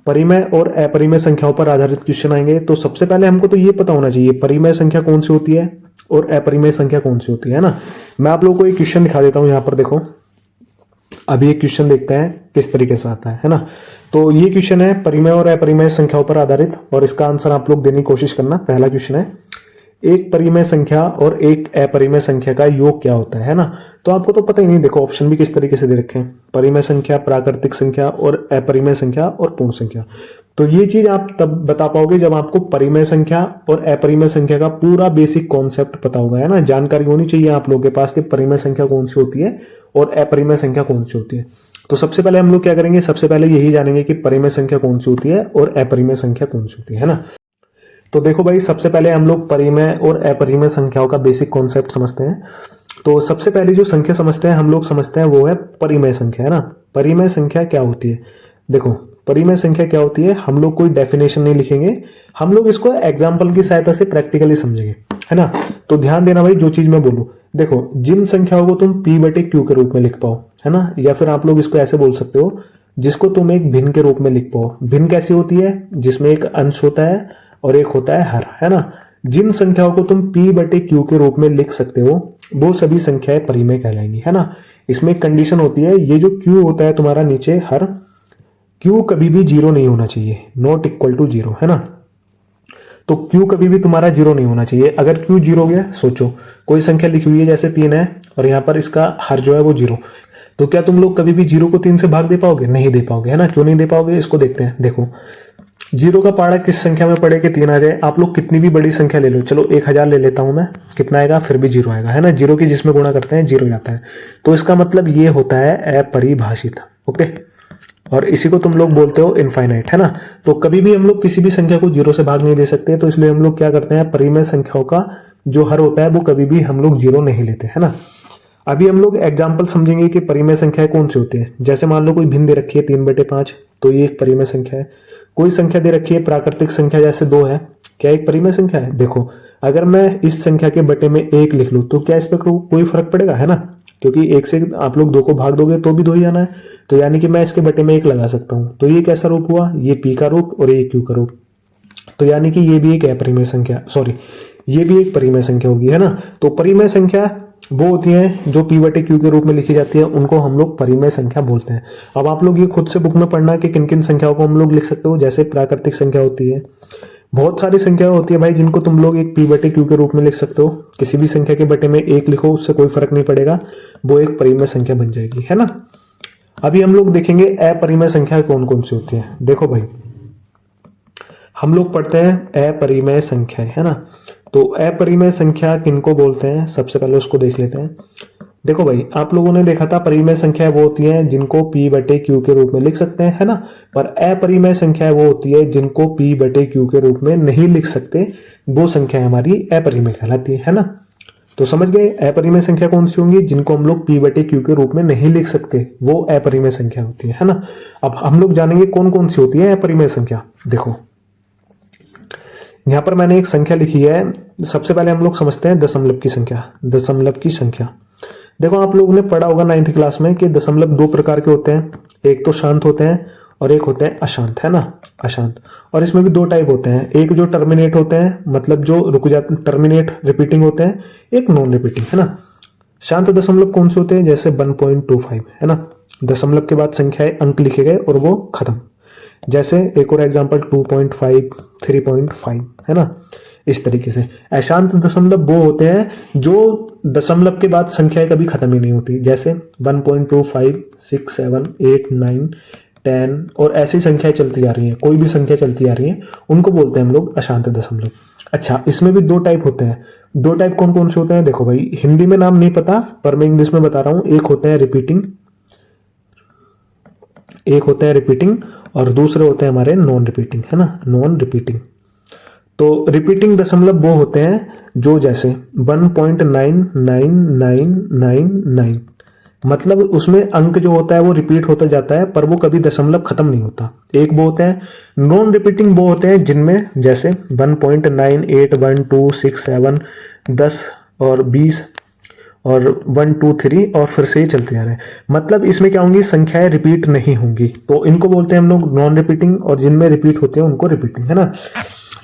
Speaker 1: परिमेय और अपरिमेय संख्याओं पर आधारित क्वेश्चन आएंगे, तो सबसे पहले हमको तो ये पता होना चाहिए परिमेय संख्या कौन सी होती है और अपरिमेय संख्या कौन सी होती है ना। मैं आप लोगों को एक क्वेश्चन दिखा देता हूं, यहां पर देखो अभी एक क्वेश्चन देखते हैं किस तरीके से आता है ना। तो ये क्वेश्चन है परिमेय और अपरिमेय संख्याओं पर आधारित, और इसका आंसर आप लोग देने की कोशिश करना। पहला क्वेश्चन है एक परिमेय संख्या और एक अपरिमेय संख्या का योग क्या होता है ना। तो आपको तो पता ही नहीं, देखो ऑप्शन भी किस तरीके से दे रखे हैं, परिमेय संख्या, प्राकृतिक संख्या और अपरिमेय संख्या और पूर्ण संख्या। तो ये चीज आप तब बता पाओगे जब आपको परिमेय संख्या और अपरिमेय संख्या का पूरा बेसिक कॉन्सेप्ट पता होगा, है ना। जानकारी होनी चाहिए आप लोगों के पास कि परिमेय संख्या कौन सी होती है और अपरिमेय संख्या कौन सी होती है। तो सबसे पहले हम लोग क्या करेंगे, सबसे पहले यही जानेंगे कि परिमेय संख्या कौन सी होती है और अपरिमेय संख्या कौन सी होती है ना। तो देखो भाई सबसे पहले हम लोग परिमेय और अपरिमेय संख्याओं का बेसिक कॉन्सेप्ट समझते हैं। तो सबसे पहले जो संख्या समझते हैं हम लोग समझते हैं वो है परिमेय संख्या, है ना। परिमेय संख्या क्या होती है, देखो परिमेय संख्या क्या होती है, हम लोग कोई डेफिनेशन नहीं लिखेंगे, हम लोग इसको एग्जाम्पल की सहायता से प्रैक्टिकली समझेंगे, है ना। तो ध्यान देना भाई जो चीज मैं बोलूं, देखो जिन संख्याओं को तुम p/q के रूप में लिख पाओ, है ना, या फिर आप लोग इसको ऐसे बोल सकते हो जिसको तुम एक भिन्न के रूप में लिख पाओ। भिन्न कैसी होती है, जिसमें एक अंश होता है और एक होता है हर, है ना। जिन संख्याओं को तुम p बटे q के रूप में लिख सकते हो वो सभी संख्याएं परिमेय कहलाएंगी, है ना। इसमें एक कंडीशन होती है, ये जो q होता है तुम्हारा नीचे हर, q कभी भी जीरो नहीं होना चाहिए, नॉट इक्वल टू जीरो, है ना। तो q कभी भी तुम्हारा जीरो नहीं होना चाहिए। अगर q जीरो गया, सोचो कोई संख्या लिखी हुई है जैसे 3 है और यहाँ पर इसका हर जो है वो जीरो, तो क्या तुम लोग कभी भी जीरो को 3 से भाग दे पाओगे? नहीं दे पाओगे, है ना। क्यों नहीं दे पाओगे, इसको देखते हैं। देखो जीरो का पाड़ा किस संख्या में पड़े कि 3 आ जाए। आप लोग कितनी भी बड़ी संख्या ले लो, चलो 1000 ले लेता हूं मैं, कितना आएगा, फिर भी जीरो आएगा, है ना। जीरो की जिसमें गुणा करते हैं जीरो जाता है, तो इसका मतलब ये होता है अपरिभाषित। ओके, और इसी को तुम लोग बोलते हो इनफाइनाइट, है ना। तो कभी भी हम लोग किसी भी संख्या को जीरो से भाग नहीं दे सकते, तो इसलिए हम लोग क्या करते हैं, परिमेय संख्याओं का जो हर होता है वो कभी भी हम लोग जीरो नहीं लेते, है ना। अभी हम लोग एग्जाम्पल समझेंगे कि परिमेय संख्याएं कौन सी होती है। जैसे मान लो कोई भिन्न दे रखी है 3/5, तो ये एक परिमेय संख्या है। कोई संख्या दे रखी है प्राकृतिक संख्या जैसे 2 है, क्या एक परिमेय संख्या है? देखो अगर मैं इस संख्या के बटे में 1 लिख लूं तो क्या इस पर कोई फर्क पड़ेगा, है ना, क्योंकि 1 से आप लोग 2 को भाग दोगे तो भी 2 ही आना है, तो यानी कि मैं इसके बटे में 1 लगा सकता हूं। तो ये कैसा रूप हुआ, ये p का रूप और ये q का रूप, तो यानी कि ये भी एक अपरिमेय संख्या, सॉरी ये भी एक परिमेय संख्या होगी, है ना। तो परिमेय संख्या वो होती हैं जो p बटे q के रूप में लिखी जाती है, उनको हम लोग परिमेय संख्या बोलते हैं। अब आप लोग ये खुद से बुक में पढ़ना कि किन किन संख्याओं को हम लोग लिख सकते हो। जैसे प्राकृतिक संख्या होती है, बहुत सारी संख्या होती है भाई जिनको तुम लोग एक p बटे q के रूप में लिख सकते हो। किसी भी संख्या के बटे में 1 लिखो, उससे कोई फर्क नहीं पड़ेगा, वो एक परिमेय संख्या बन जाएगी, है ना। अभी हम लोग देखेंगे अपरिमेय संख्या कौन कौन सी होती है। देखो भाई हम लोग पढ़ते हैं अपरिमेय संख्या, है ना। तो अपरिमेय संख्या किनको बोलते हैं, सबसे पहले उसको देख लेते हैं। देखो भाई आप लोगों ने देखा था परिमेय संख्या वो होती है जिनको p बटे q के रूप में लिख सकते हैं, है ना। पर अपरिमेय संख्या वो होती है जिनको p बटे q के रूप में नहीं लिख सकते, वो संख्या हमारी अपरिमेय कहलाती है ना। तो समझ गए अपरिमेय संख्या कौन सी होंगी, जिनको हम लोग p बटे q के रूप में नहीं लिख सकते, वो अपरिमेय संख्या होती है ना। अब हम लोग जानेंगे कौन कौन सी होती है अपरिमेय संख्या। देखो यहां पर मैंने एक संख्या लिखी है, सबसे पहले हम लोग समझते हैं दशमलव की संख्या। दशमलव की संख्या देखो आप लोगों ने पढ़ा होगा 9th क्लास में कि दशमलव 2 प्रकार के होते हैं, एक तो शांत होते हैं और एक होते हैं अशांत, है ना, अशांत। और इसमें भी 2 टाइप होते हैं, एक जो टर्मिनेट होते हैं, मतलब जो रुक जाते, टर्मिनेट रिपीटिंग होते हैं, एक नॉन रिपीटिंग, है ना। शांत दशमलव कौन से होते हैं, जैसे 1.25, है ना, दशमलव के बाद संख्याएं अंक लिखे गए और वो खत्म। जैसे एक और एग्जांपल 2.5, 3.5, है ना, इस तरीके से। अशांत दशमलव वो होते हैं जो दशमलव के बाद संख्याएं कभी खत्म ही नहीं होती, जैसे 1.25, 6, 7, 8, 9, 10 और ऐसी संख्याएं चलती जा रही हैं, कोई भी संख्या चलती जा रही है, उनको बोलते हैं हम लोग अशांत दशमलव। अच्छा इसमें भी 2 टाइप होते हैं। 2 टाइप कौन कौन से होते हैं, देखो भाई हिंदी में नाम नहीं पता पर मैं इंग्लिश में बता रहा हूं। एक होते हैं रिपीटिंग, एक होते हैं रिपीटिंग और दूसरे होते हैं हमारे नॉन रिपीटिंग, है ना, नॉन रिपीटिंग। तो रिपीटिंग दशमलव वो होते हैं जो जैसे 1.99999, मतलब उसमें अंक जो होता है वो रिपीट होता जाता है पर वो कभी दशमलव खत्म नहीं होता। एक वो होते हैं नॉन रिपीटिंग, वो होते हैं जिनमें जैसे 1.981267 10 और 20 और 1 2 3 और फिर से ही चलते जा रहे हैं, मतलब इसमें क्या होंगी, संख्याएं रिपीट नहीं होंगी, तो इनको बोलते हैं हम लोग नॉन रिपीटिंग, और जिनमें रिपीट होते हैं उनको रिपीटिंग, है ना।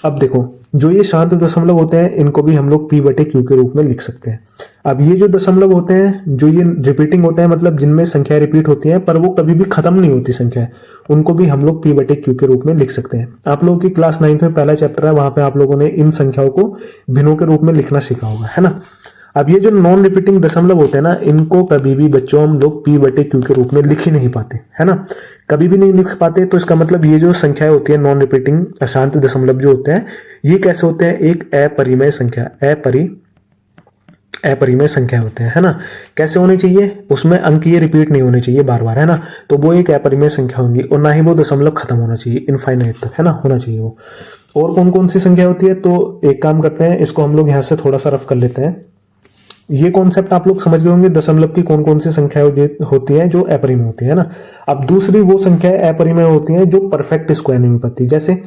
Speaker 1: अब देखो जो ये शांत दशमलव होते हैं इनको भी हम लोग p बटे q के रूप में लिख सकते हैं। अब ये जो दशमलव होते हैं जो ये रिपीटिंग होते हैं, मतलब जिनमें संख्याएं रिपीट होती हैं पर वो कभी भी खत्म नहीं होती संख्या, उनको भी हम लोग p बटे q के रूप में लिख सकते हैं। आप लोगों की क्लास 9th में पहला चैप्टर है, वहां पे आप लोगों ने इन संख्याओं को भिन्नों के रूप में लिखना सीखा होगा, है ना। अब ये जो नॉन रिपीटिंग दशमलव होते हैं ना, इनको कभी भी बच्चों हम लोग p बटे q के रूप में लिख ही नहीं पाते, है ना, कभी भी नहीं लिख पाते। तो इसका मतलब ये जो संख्याएं होती है नॉन रिपीटिंग अशांत दशमलव जो होते हैं, ये कैसे होते हैं, एक अपरिमेय संख्या, अपरिमेय संख्या होते हैं, है ना। कैसे होने चाहिए, उसमें अंक ये रिपीट नहीं होने चाहिए बार बार, है ना, तो वो एक अपरिमेय संख्या होंगी, और ना ही वो दशमलव खत्म होना चाहिए इनफाइनाइट तक, है ना, होना चाहिए वो। और कौन कौन सी संख्या होती है, तो एक काम करते हैं, इसको हम लोग यहाँ से थोड़ा सा रफ कर लेते हैं। ये कॉन्सेप्ट आप लोग समझ गए होंगे दशमलव की कौन कौन सी संख्याएं होती हैं जो अपरिमेय होती है ना। अब दूसरी वो संख्याएं अपरिमेय होती हैं जो परफेक्ट स्क्वायर नहीं हो पाती, जैसे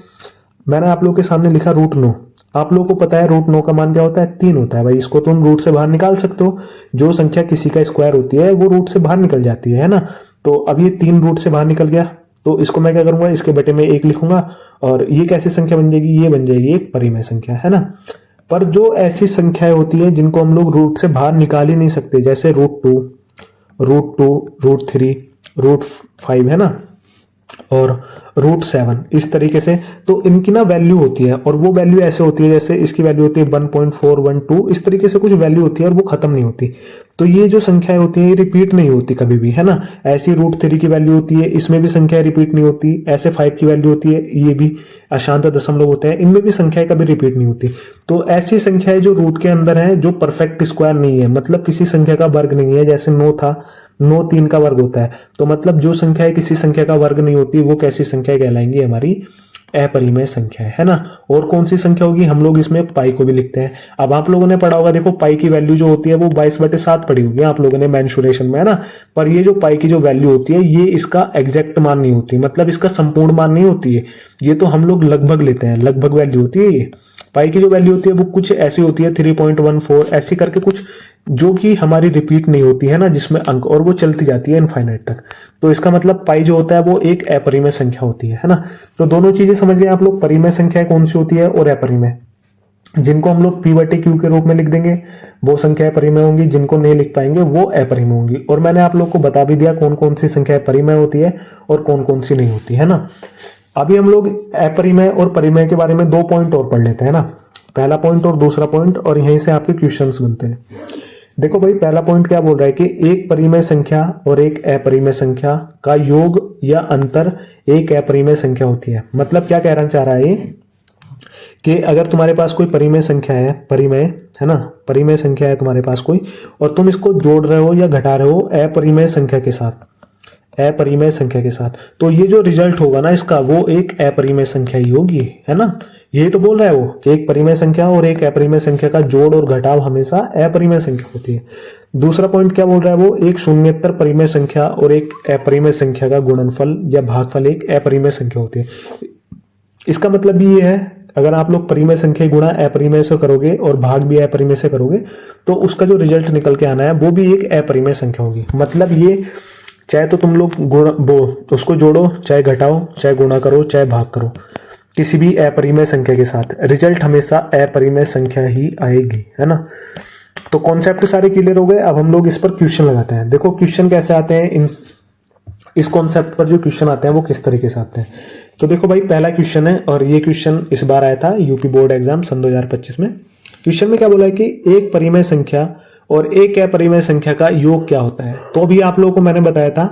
Speaker 1: मैंने आप लोग के सामने लिखा √9, आप लोगों को पता है रूट 9 का मान क्या होता है, 3 होता है भाई। इसको तुम रूट से बाहर निकाल सकते हो, जो संख्या किसी का स्क्वायर होती है वो रूट से बाहर निकल जाती है ना। तो अब ये 3 रूट से बाहर निकल गया, तो इसको मैं क्या करूंगा, इसके बटे में 1 लिखूंगा, और ये कैसी संख्या बन जाएगी, ये बन जाएगी एक परिमेय संख्या, है ना। पर जो ऐसी संख्याएं होती है जिनको हम लोग रूट से बाहर निकाल ही नहीं सकते, जैसे रूट 2, रूट 3, रूट 5, है ना, और रूट 7, इस तरीके से। तो इनकी ना वैल्यू होती है, और वो वैल्यू ऐसे होती है जैसे इसकी वैल्यू होती है 1.412, इस तरीके से कुछ वैल्यू होती है और वो खत्म नहीं होती। तो ये जो संख्याएं होती है ये रिपीट नहीं होती कभी भी, है ना। ऐसी रूट 3 की वैल्यू होती है, इसमें भी संख्याएं रिपीट नहीं होती। ऐसे 5 की वैल्यू होती है, ये भी अशांत दशमलव होते हैं, इनमें भी संख्याएं कभी रिपीट नहीं होती। तो ऐसी संख्याएं जो रूट के अंदर है, जो परफेक्ट स्क्वायर नहीं है, मतलब किसी संख्या का वर्ग नहीं है, जैसे 9 था, 9 3 का वर्ग होता है। तो मतलब जो संख्या किसी संख्या का वर्ग नहीं होती, वो कैसी संख्या कहलाएंगी, हमारी अपरिमेय संख्या है ना। और कौन सी संख्या होगी, हम लोग इसमें पाई को भी लिखते हैं। अब आप लोगों ने पढ़ा होगा, देखो पाई की वैल्यू जो होती है वो 22/7 पढ़ी होगी आप लोगों ने मेंसुरेशन में, है ना। पर ये जो पाई की जो वैल्यू होती है, ये इसका एग्जैक्ट मान नहीं होती, मतलब इसका संपूर्ण मान नहीं होती है। ये तो हम लोग लगभग लेते हैं, लगभग वैल्यू होती है ये। पाई की जो वैल्यू होती है वो कुछ ऐसी होती है 3.14 ऐसी करके कुछ, जो कि हमारी रिपीट नहीं होती है ना, जिसमें अंक, और वो चलती जाती है इनफाइनाइट तक। तो इसका मतलब पाई जो होता है वो एक अपरिमेय संख्या होती है ना। तो दोनों चीजें समझ गए आप लोग, परिमेय संख्या कौन सी होती है और अपरिमेय। जिनको हम लोग p/q के रूप में लिख देंगे वो संख्याएं परिमेय होंगी, जिनको नहीं लिख पाएंगे वो अपरिमेय होंगी। और मैंने आप लोग को बता भी दिया कौन कौन सी संख्याएं परिमेय होती है और कौन कौन सी नहीं होती है ना। अभी हम लोग अपरिमेय और परिमेय के बारे में 2 पॉइंट और पढ़ लेते हैं ना, पहला पॉइंट और दूसरा पॉइंट, और यहीं से आपके क्वेश्चंस बनते हैं। देखो भाई, पहला पॉइंट क्या बोल रहा है कि एक परिमेय संख्या और एक अपरिमेय संख्या का योग या अंतर एक अपरिमेय संख्या होती है। मतलब क्या कहना चाह रहा है ये, कि अगर तुम्हारे पास कोई परिमेय संख्या है, परिमेय है ना, परिमेय संख्या है तुम्हारे पास कोई, और तुम इसको जोड़ रहे हो या घटा रहे हो अपरिमेय संख्या के साथ, अपरिमेय संख्या के साथ, तो ये जो रिजल्ट होगा ना इसका, वो एक अपरिमेय संख्या ही होगी, है ना। ये तो बोल रहा है वो कि एक परिमेय संख्या और एक अपरिमेय संख्या का जोड़ और घटाव हमेशा अपरिमेय संख्या होती है। दूसरा पॉइंट क्या बोल रहा है वो, एक शून्येतर परिमेय संख्या और एक अपरिमेय संख्या का गुणनफल या भागफल एक अपरिमेय संख्या होती है। इसका मतलब भी ये है, अगर आप लोग परिमेय संख्या गुणा अपरिमेय से करोगे और भाग भी अपरिमेय से करोगे, तो उसका जो रिजल्ट निकल के आना है वो भी एक अपरिमेय संख्या होगी। मतलब ये चाहे तो तुम लोग उसको जोड़ो, चाहे घटाओ, चाहे गुणा करो, चाहे भाग करो, किसी भी अपरिमेय संख्या के साथ रिजल्ट हमेशा अपरिमेय संख्या ही आएगी, है ना। तो कॉन्सेप्ट सारे क्लियर हो गए। अब हम लोग इस पर क्वेश्चन लगाते हैं। देखो क्वेश्चन कैसे आते हैं, इस कॉन्सेप्ट पर जो क्वेश्चन आते हैं वो किस तरीके से आते हैं। तो देखो भाई, पहला क्वेश्चन है, और ये क्वेश्चन इस बार आया था यूपी बोर्ड एग्जाम सन 2025 में। क्वेश्चन में क्या बोला है कि एक परिमेय संख्या और एक अपरिमेय संख्या का योग क्या होता है। तो अभी आप लोगों को मैंने बताया था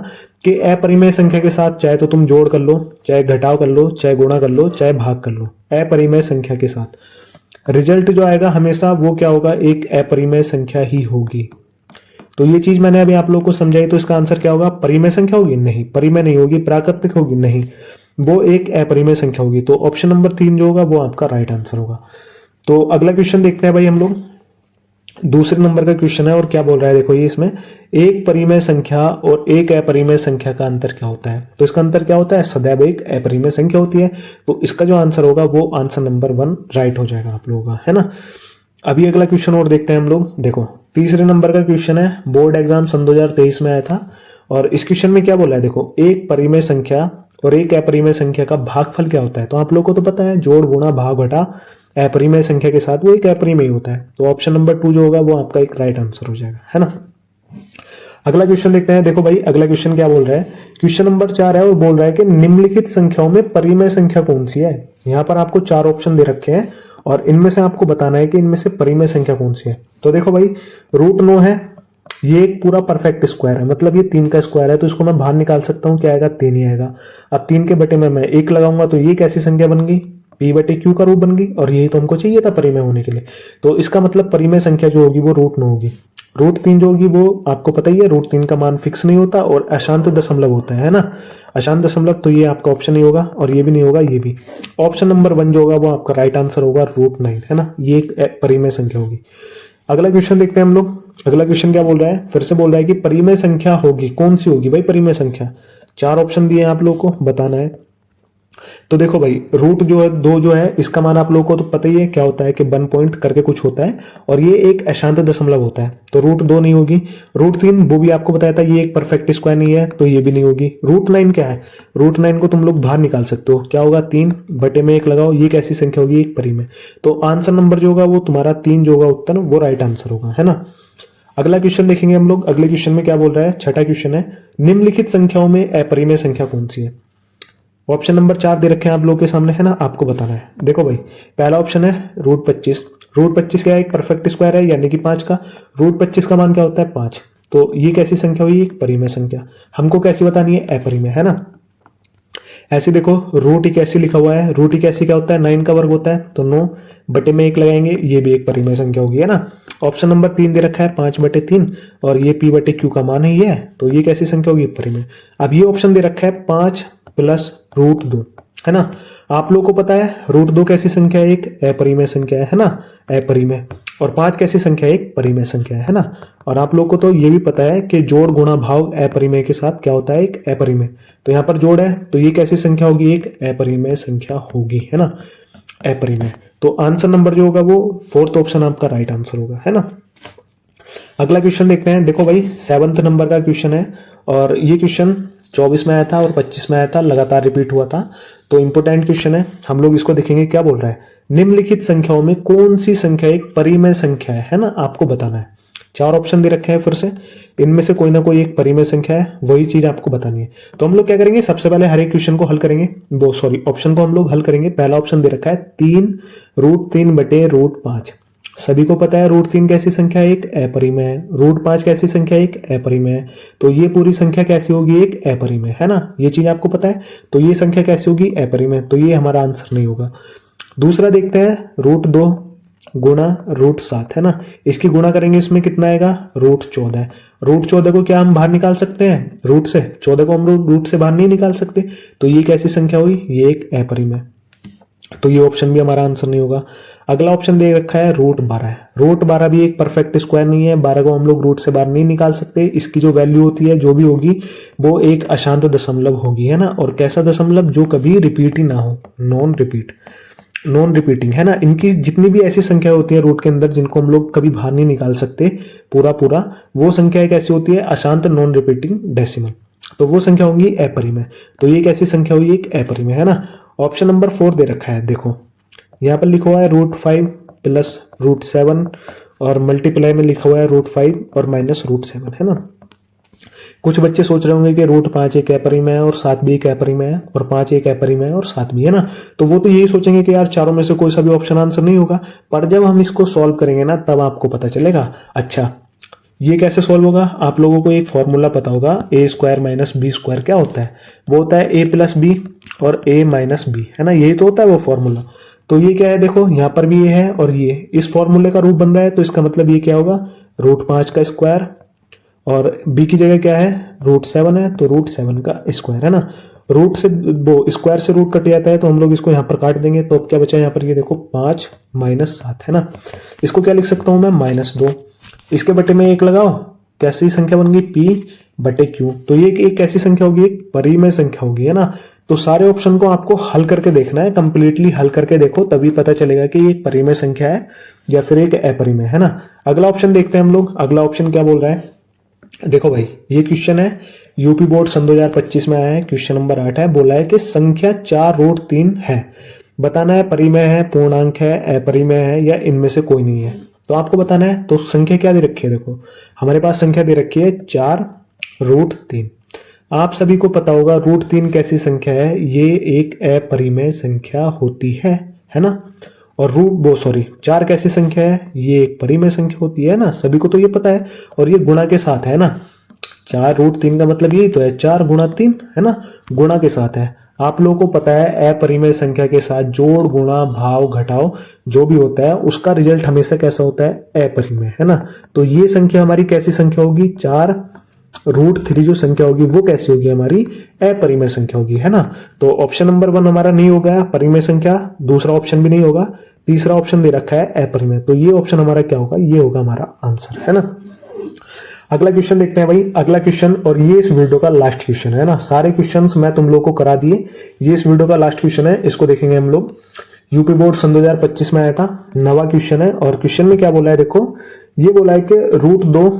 Speaker 1: कि अपरिमेय संख्या के साथ चाहे तो तुम जोड़ कर लो, चाहे घटाव कर लो, चाहे गुणा कर लो, चाहे भाग कर लो, अपरिमेय संख्या के साथ रिजल्ट जो आएगा हमेशा वो क्या होगा, एक अपरिमेय संख्या ही होगी। तो ये चीज मैंने अभी आप लोगों को समझाई। तो इसका आंसर क्या होगा, परिमेय संख्या होगी? नहीं, परिमेय नहीं होगी। प्राकृतिक होगी? नहीं, वो एक अपरिमेय संख्या होगी। तो ऑप्शन नंबर 3 जो होगा वो आपका राइट आंसर होगा। तो अगला क्वेश्चन देखते हैं भाई हम लोग, दूसरे नंबर का क्वेश्चन है, और क्या बोल रहा है देखो, ये इसमें एक परिमेय संख्या और एक अपरिमेय संख्या का अंतर क्या होता है। तो इसका अंतर क्या होता है, सदैव एक अपरिमेय संख्या होती है। तो इसका जो आंसर होगा वो आंसर नंबर 1 राइट हो जाएगा आप लोगों का, है ना। अभी अगला क्वेश्चन और देखते हैं हम लोग। देखो तीसरे नंबर का क्वेश्चन है, बोर्ड एग्जाम सन 2023 में आया था, और इस क्वेश्चन में क्या बोला है, देखो एक परिमेय संख्या और एक अपरिमेय संख्या का भागफल क्या होता है। तो आप लोग को तो पता है, जोड़ गुणा भाग घटा अपरिमेय संख्या के साथ वो एक अपरिमेय होता है। तो ऑप्शन नंबर 2 जो होगा वो आपका एक राइट आंसर हो जाएगा, है ना। अगला क्वेश्चन देखते हैं। देखो भाई, अगला क्वेश्चन क्या बोल रहा है, क्वेश्चन नंबर 4 है और बोल रहा है कि निम्नलिखित संख्याओं में परिमेय संख्या कौन सी है। यहाँ पर आपको 4 ऑप्शन दे रखे हैं और इनमें से आपको बताना है कि इनमें से परिमेय संख्या कौन सी है। तो देखो भाई, √9 है, ये एक पूरा परफेक्ट स्क्वायर है, मतलब ये 3 का स्क्वायर है, तो इसको मैं बाहर निकाल सकता हूँ, क्या आएगा, 3 ही आएगा। अब 3 के बटे में मैं 1 लगाऊंगा तो ये कैसी संख्या बन गई, p/q का रूप बन गई, और यही तो हमको चाहिए था परिमेय होने के लिए। तो इसका मतलब परिमेय संख्या जो होगी वो √9 होगी। √3 जो होगी वो आपको पता ही है, √3 का मान फिक्स नहीं होता और अशांत दशमलव होता है ना, अशांत दशमलव। तो ये आपका ऑप्शन नहीं होगा और ये भी नहीं होगा, ये भी। ऑप्शन नंबर 1 जो होगा वो आपका राइट आंसर होगा, √9, है ना। ये एक परिमेय संख्या होगी। अगला क्वेश्चन देखते हैं हम लोग। अगला क्वेश्चन क्या बोल रहा है, फिर से बोल रहा है कि परिमेय संख्या होगी, कौन सी होगी भाई परिमेय संख्या। 4 ऑप्शन दिए हैं आप लोगों को, बताना है तो देखो भाई, रूट जो है 2 जो है, इसका मान आप लोगों को तो पता ही है क्या होता है कि 1 पॉइंट करके कुछ होता है, और ये एक अशांत दशमलव होता है, तो रूट 2 नहीं होगी। रूट 3 वो भी आपको बताया था, ये एक परफेक्ट स्क्वायर नहीं है, तो ये भी नहीं होगी। रूट 9 क्या है? रूट 9 को तुम लोग बाहर निकाल सकते हो, क्या होगा? 3 बटे में 1 लगाओ, ये कैसी संख्या होगी? एक परिमेय। तो आंसर नंबर जो होगा वो तुम्हारा 3 जो होगा उत्तर, वो राइट आंसर होगा, है ना। अगला क्वेश्चन देखेंगे हम लोग। अगले क्वेश्चन में क्या बोल रहा है? छठा क्वेश्चन है, निम्नलिखित संख्याओं में अपरिमेय संख्या कौन सी है? ऑप्शन नंबर 4 दे रखे हैं आप लोगों के सामने, है ना, आपको बताना है। देखो भाई, पहला ऑप्शन है रूट 25। रूट 25 क्या है? एक परफेक्ट स्क्वायर है, यानी कि 5 का। रूट 25 का मान क्या होता है? 5। तो ये कैसी संख्या हुई? एक परिमेय संख्या। हमको कैसी बतानी है? अपरिमेय, है ना। ऐसे देखो, रूट इक्यासी लिखा हुआ है, रूट इक्यासी क्या होता है? 9 का वर्ग होता है, तो 9 बटे में 1 लगाएंगे, ये भी एक परिमेय संख्या होगी, है ना। ऑप्शन नंबर 3 दे रखा है 5 बटे 3, और ये पी बटे क्यू का मान है ये, तो ये कैसी संख्या होगी? परिमेय। अब ये ऑप्शन दे रखा है 5 प्लस रूट 2, है ना। आप लोगों को पता है रूट 2 कैसी संख्या है? एक अपरिमेय संख्या है ना, अपरिमेय। और 5 कैसी संख्या है? एक परिमेय संख्या है ना। और आप लोगों को तो ये भी पता है कि जोड़ गुणा भाग अपरिमेय के साथ क्या होता है? एक अपरिमेय। तो यहाँ पर जोड़ है, तो ये कैसी संख्या होगी? एक अपरिमेय संख्या होगी, है ना, अपरिमेय। तो आंसर नंबर जो होगा वो 4th ऑप्शन आपका राइट आंसर होगा, है ना। अगला क्वेश्चन देखते हैं। देखो भाई, 7th नंबर का क्वेश्चन है, और ये क्वेश्चन 24 में आया था और 25 में आया था, लगातार रिपीट हुआ था, तो इंपोर्टेंट क्वेश्चन है। हम लोग इसको देखेंगे। क्या बोल रहा है? निम्नलिखित संख्याओं में कौन सी संख्या एक परिमेय संख्या है ना, आपको बताना है। 4 ऑप्शन दे रखे हैं फिर से, इनमें से कोई ना कोई एक परिमेय संख्या है, वही चीज आपको बतानी है। तो हम लोग क्या करेंगे? सबसे पहले हर एक क्वेश्चन को हल करेंगे, वो सॉरी ऑप्शन को हम लोग हल करेंगे। पहला ऑप्शन दे रखा है 3 रूट 3 बटे रूट 5। सभी को पता है रूट 3 कैसी संख्या है? एक अपरिमेय है। रूट 5 कैसी संख्या है? एक अपरिमेय है। तो ये पूरी संख्या कैसी होगी? एक अपरिमेय, है ना, ये चीज आपको पता है। तो ये संख्या कैसी होगी? अपरिमेय। तो ये हमारा आंसर नहीं होगा। दूसरा देखते हैं, रूट 2 गुणा रूट 7, है ना। इसकी गुणा करेंगे, इसमें कितना आएगा? रूट 14। रूट 14 को क्या हम बाहर निकाल सकते हैं? रूट से 14 को हम रूट से बाहर नहीं निकाल सकते, तो ये कैसी संख्या हुई? ये एक अपरिमेय। तो ये ऑप्शन भी हमारा आंसर नहीं होगा। अगला ऑप्शन दे रखा है रूट 12। रूट 12 भी एक परफेक्ट स्क्वायर नहीं है, 12 को हम लोग रूट से बाहर नहीं निकाल सकते। इसकी जो वैल्यू होती है, जो भी होगी, वो एक अशांत दशमलव होगी, है ना। और कैसा दशमलव? जो कभी रिपीट ही ना हो, नॉन रिपीटिंग, है ना। इनकी जितनी भी ऐसी संख्या होती है रूट के अंदर जिनको हम लोग कभी बाहर नहीं निकाल सकते पूरा, वो संख्या कैसी होती है? अशांत नॉन रिपीटिंग डेसिमल। तो वो संख्या होगी अपरिमेय। तो ये कैसी संख्या हुई? एक अपरिमेय, है ना। ऑप्शन नंबर 4 दे रखा है। देखो यहाँ पर लिखा हुआ है रूट 5 प्लस रूट 7, और मल्टीप्लाई में लिखा हुआ है रूट 5 और माइनस रूट 7, है ना। कुछ बच्चे सोच रहे होंगे कि रूट 5 एक अपरिमेय है और 7 भी एक अपरिमेय है, और 5 एक अपरिमेय है और 7 भी, है ना। तो वो तो यही सोचेंगे कि यार चारों में से कोई सा भी ऑप्शन आंसर नहीं होगा। पर जब हम इसको सॉल्व करेंगे ना, तब आपको पता चलेगा। अच्छा, ये कैसे सॉल्व होगा? आप लोगों को एक फॉर्मूला पता होगा, ए स्क्वायर माइनस बी स्क्वायर। क्या होता है? वो होता है ए प्लस बी और ए माइनस बी, है ना। यही तो होता है वो फॉर्मूला। तो ये क्या है? देखो यहाँ पर भी ये है और ये इस फॉर्मूले का रूप बन रहा है, तो इसका मतलब ये क्या होगा? रूट 5 का स्क्वायर, और बी की जगह क्या है? रूट 7 है, तो रूट 7 का स्क्वायर, है ना। रूट से वो स्क्वायर से रूट कट जाता है, तो हम लोग इसको यहाँ पर काट देंगे, तो अब क्या बचा यहाँ पर? ये देखो 5 माइनस 7, है ना। इसको क्या लिख सकता हूं मैं? -2। इसके बटे में 1 लगाओ, कैसी संख्या बन गई? पी बटे क्यू। तो ये एक कैसी संख्या होगी? एक परिमेय संख्या होगी, है ना। तो सारे ऑप्शन को आपको हल करके देखना है, कंप्लीटली हल करके देखो, तभी पता चलेगा कि ये एक परिमेय संख्या है या फिर एक अपरिमेय, है ना। अगला ऑप्शन देखते हैं हम लोग। अगला ऑप्शन क्या बोल रहा है? देखो भाई, ये क्वेश्चन है यूपी बोर्ड सन 2025 में आया है, क्वेश्चन नंबर 8 है। बोला है कि संख्या 4 रूट 3 है, बताना है परिमेय है, पूर्णांक है, अपरिमेय है, या इनमें से कोई नहीं है। तो आपको बताना है। तो संख्या क्या दे रखी है? देखो हमारे पास संख्या दे रखी है 4 रूट 3। आप सभी को पता होगा रूट 3 कैसी संख्या है? ये एक अपरिमेय संख्या होती है ना। और रूट 4 कैसी संख्या है? ये एक परिमेय संख्या होती है ना, सभी को तो ये पता है। और ये गुणा के साथ है ना, 4 रूट 3 का मतलब यही तो है, 4 गुणा 3, है ना, गुणा के साथ है। आप लोगों को पता है अपरिमेय संख्या के साथ जोड़ गुणा भाव घटाव जो भी होता है उसका रिजल्ट हमेशा कैसा होता है? अपरिमेय, है ना। तो ये संख्या हमारी कैसी संख्या होगी? 4 रूट 3 जो संख्या होगी वो कैसी होगी? हमारी अपरिमेय संख्या होगी, है ना। तो ऑप्शन नंबर 1 हमारा नहीं होगा परिमेय संख्या, दूसरा ऑप्शन भी नहीं होगा, तीसरा ऑप्शन दे रखा है अपरिमेय। तो ये ऑप्शन हमारा क्या होगा? ये होगा हमारा आंसर, है ना। अगला क्वेश्चन देखते हैं भाई। अगला क्वेश्चन, और ये इस वीडियो का लास्ट क्वेश्चन है ना, सारे क्वेश्चंस मैं तुम लोग को करा दिए, ये इस वीडियो का लास्ट क्वेश्चन है, इसको देखेंगे हम लोग। यूपी बोर्ड सन 2025 में आया था, नवा क्वेश्चन है। और क्वेश्चन में क्या बोला है देखो, ये बोला है कि √2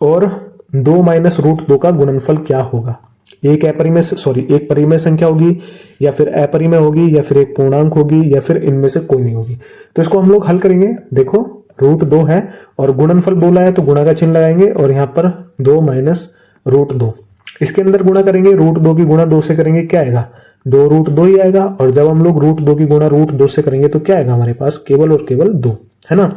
Speaker 1: और 2 माइनस √2 का गुणनफल क्या होगा। एक एक परिमेय संख्या होगी, या फिर अपरिमेय होगी, या फिर एक पूर्णांक होगी, या फिर इनमें से कोई नहीं होगी। तो इसको हम लोग हल करेंगे। देखो √2 है और गुणनफल बोला है तो गुणा का चिन्ह लगाएंगे, और यहां पर 2 माइनस √2, इसके अंदर गुणा करेंगे। √2 की गुणा 2 से करेंगे, क्या आएगा, 2√2 ही आएगा। और जब हम लोग √2 की गुणा √2 से करेंगे तो क्या आएगा हमारे पास, केवल और केवल 2, है ना।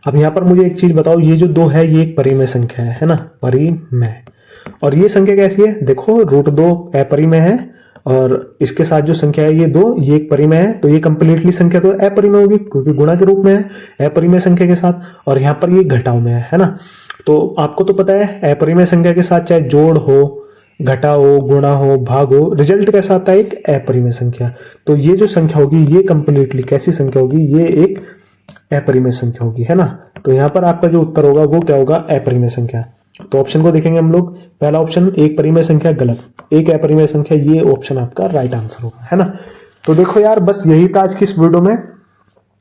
Speaker 1: अब यहां पर मुझे एक चीज बताओ, ये जो 2 है ये एक परिमेय संख्या है ना, परिमेय। और ये संख्या कैसी है, देखो √2 अपरिमेय है, और इसके साथ जो संख्या है ये 2, ये एक परिमेय है, तो ये कंप्लीटली संख्या तो अपरिमेय होगी क्योंकि गुणा के रूप में है अपरिमेय संख्या के साथ। और यहाँ पर ये घटाव में है ना। तो आपको तो पता है अपरिमेय संख्या के साथ चाहे जोड़ हो, घटा हो, गुणा हो, भाग हो, रिजल्ट कैसा आता है, एक अपरिमेय संख्या। तो ये जो संख्या होगी ये कंप्लीटली कैसी संख्या होगी, ये एक अपरिमेय संख्या होगी, है ना। तो यहाँ पर आपका जो उत्तर होगा वो क्या होगा, अपरिमेय संख्या। तो ऑप्शन को देखेंगे हम लोग। पहला ऑप्शन एक परिमेय संख्या गलत, एक अपरिमेय संख्या, ये ऑप्शन आपका राइट आंसर होगा, है ना। तो देखो यार, बस यही था आज की इस वीडियो में।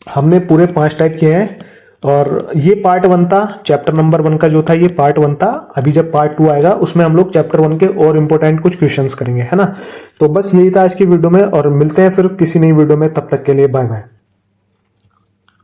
Speaker 1: हमने पूरे 5 टाइप किए हैं, और ये पार्ट 1 था। चैप्टर नंबर 1 का जो था ये पार्ट 1 था। अभी जब पार्ट 2 आएगा उसमें हम लोग चैप्टर 1 के और इंपॉर्टेंट कुछ क्वेश्चंस करेंगे, है ना। तो बस यही था आज की वीडियो में, और मिलते हैं फिर किसी नई वीडियो में। तब तक के लिए बाय बाय।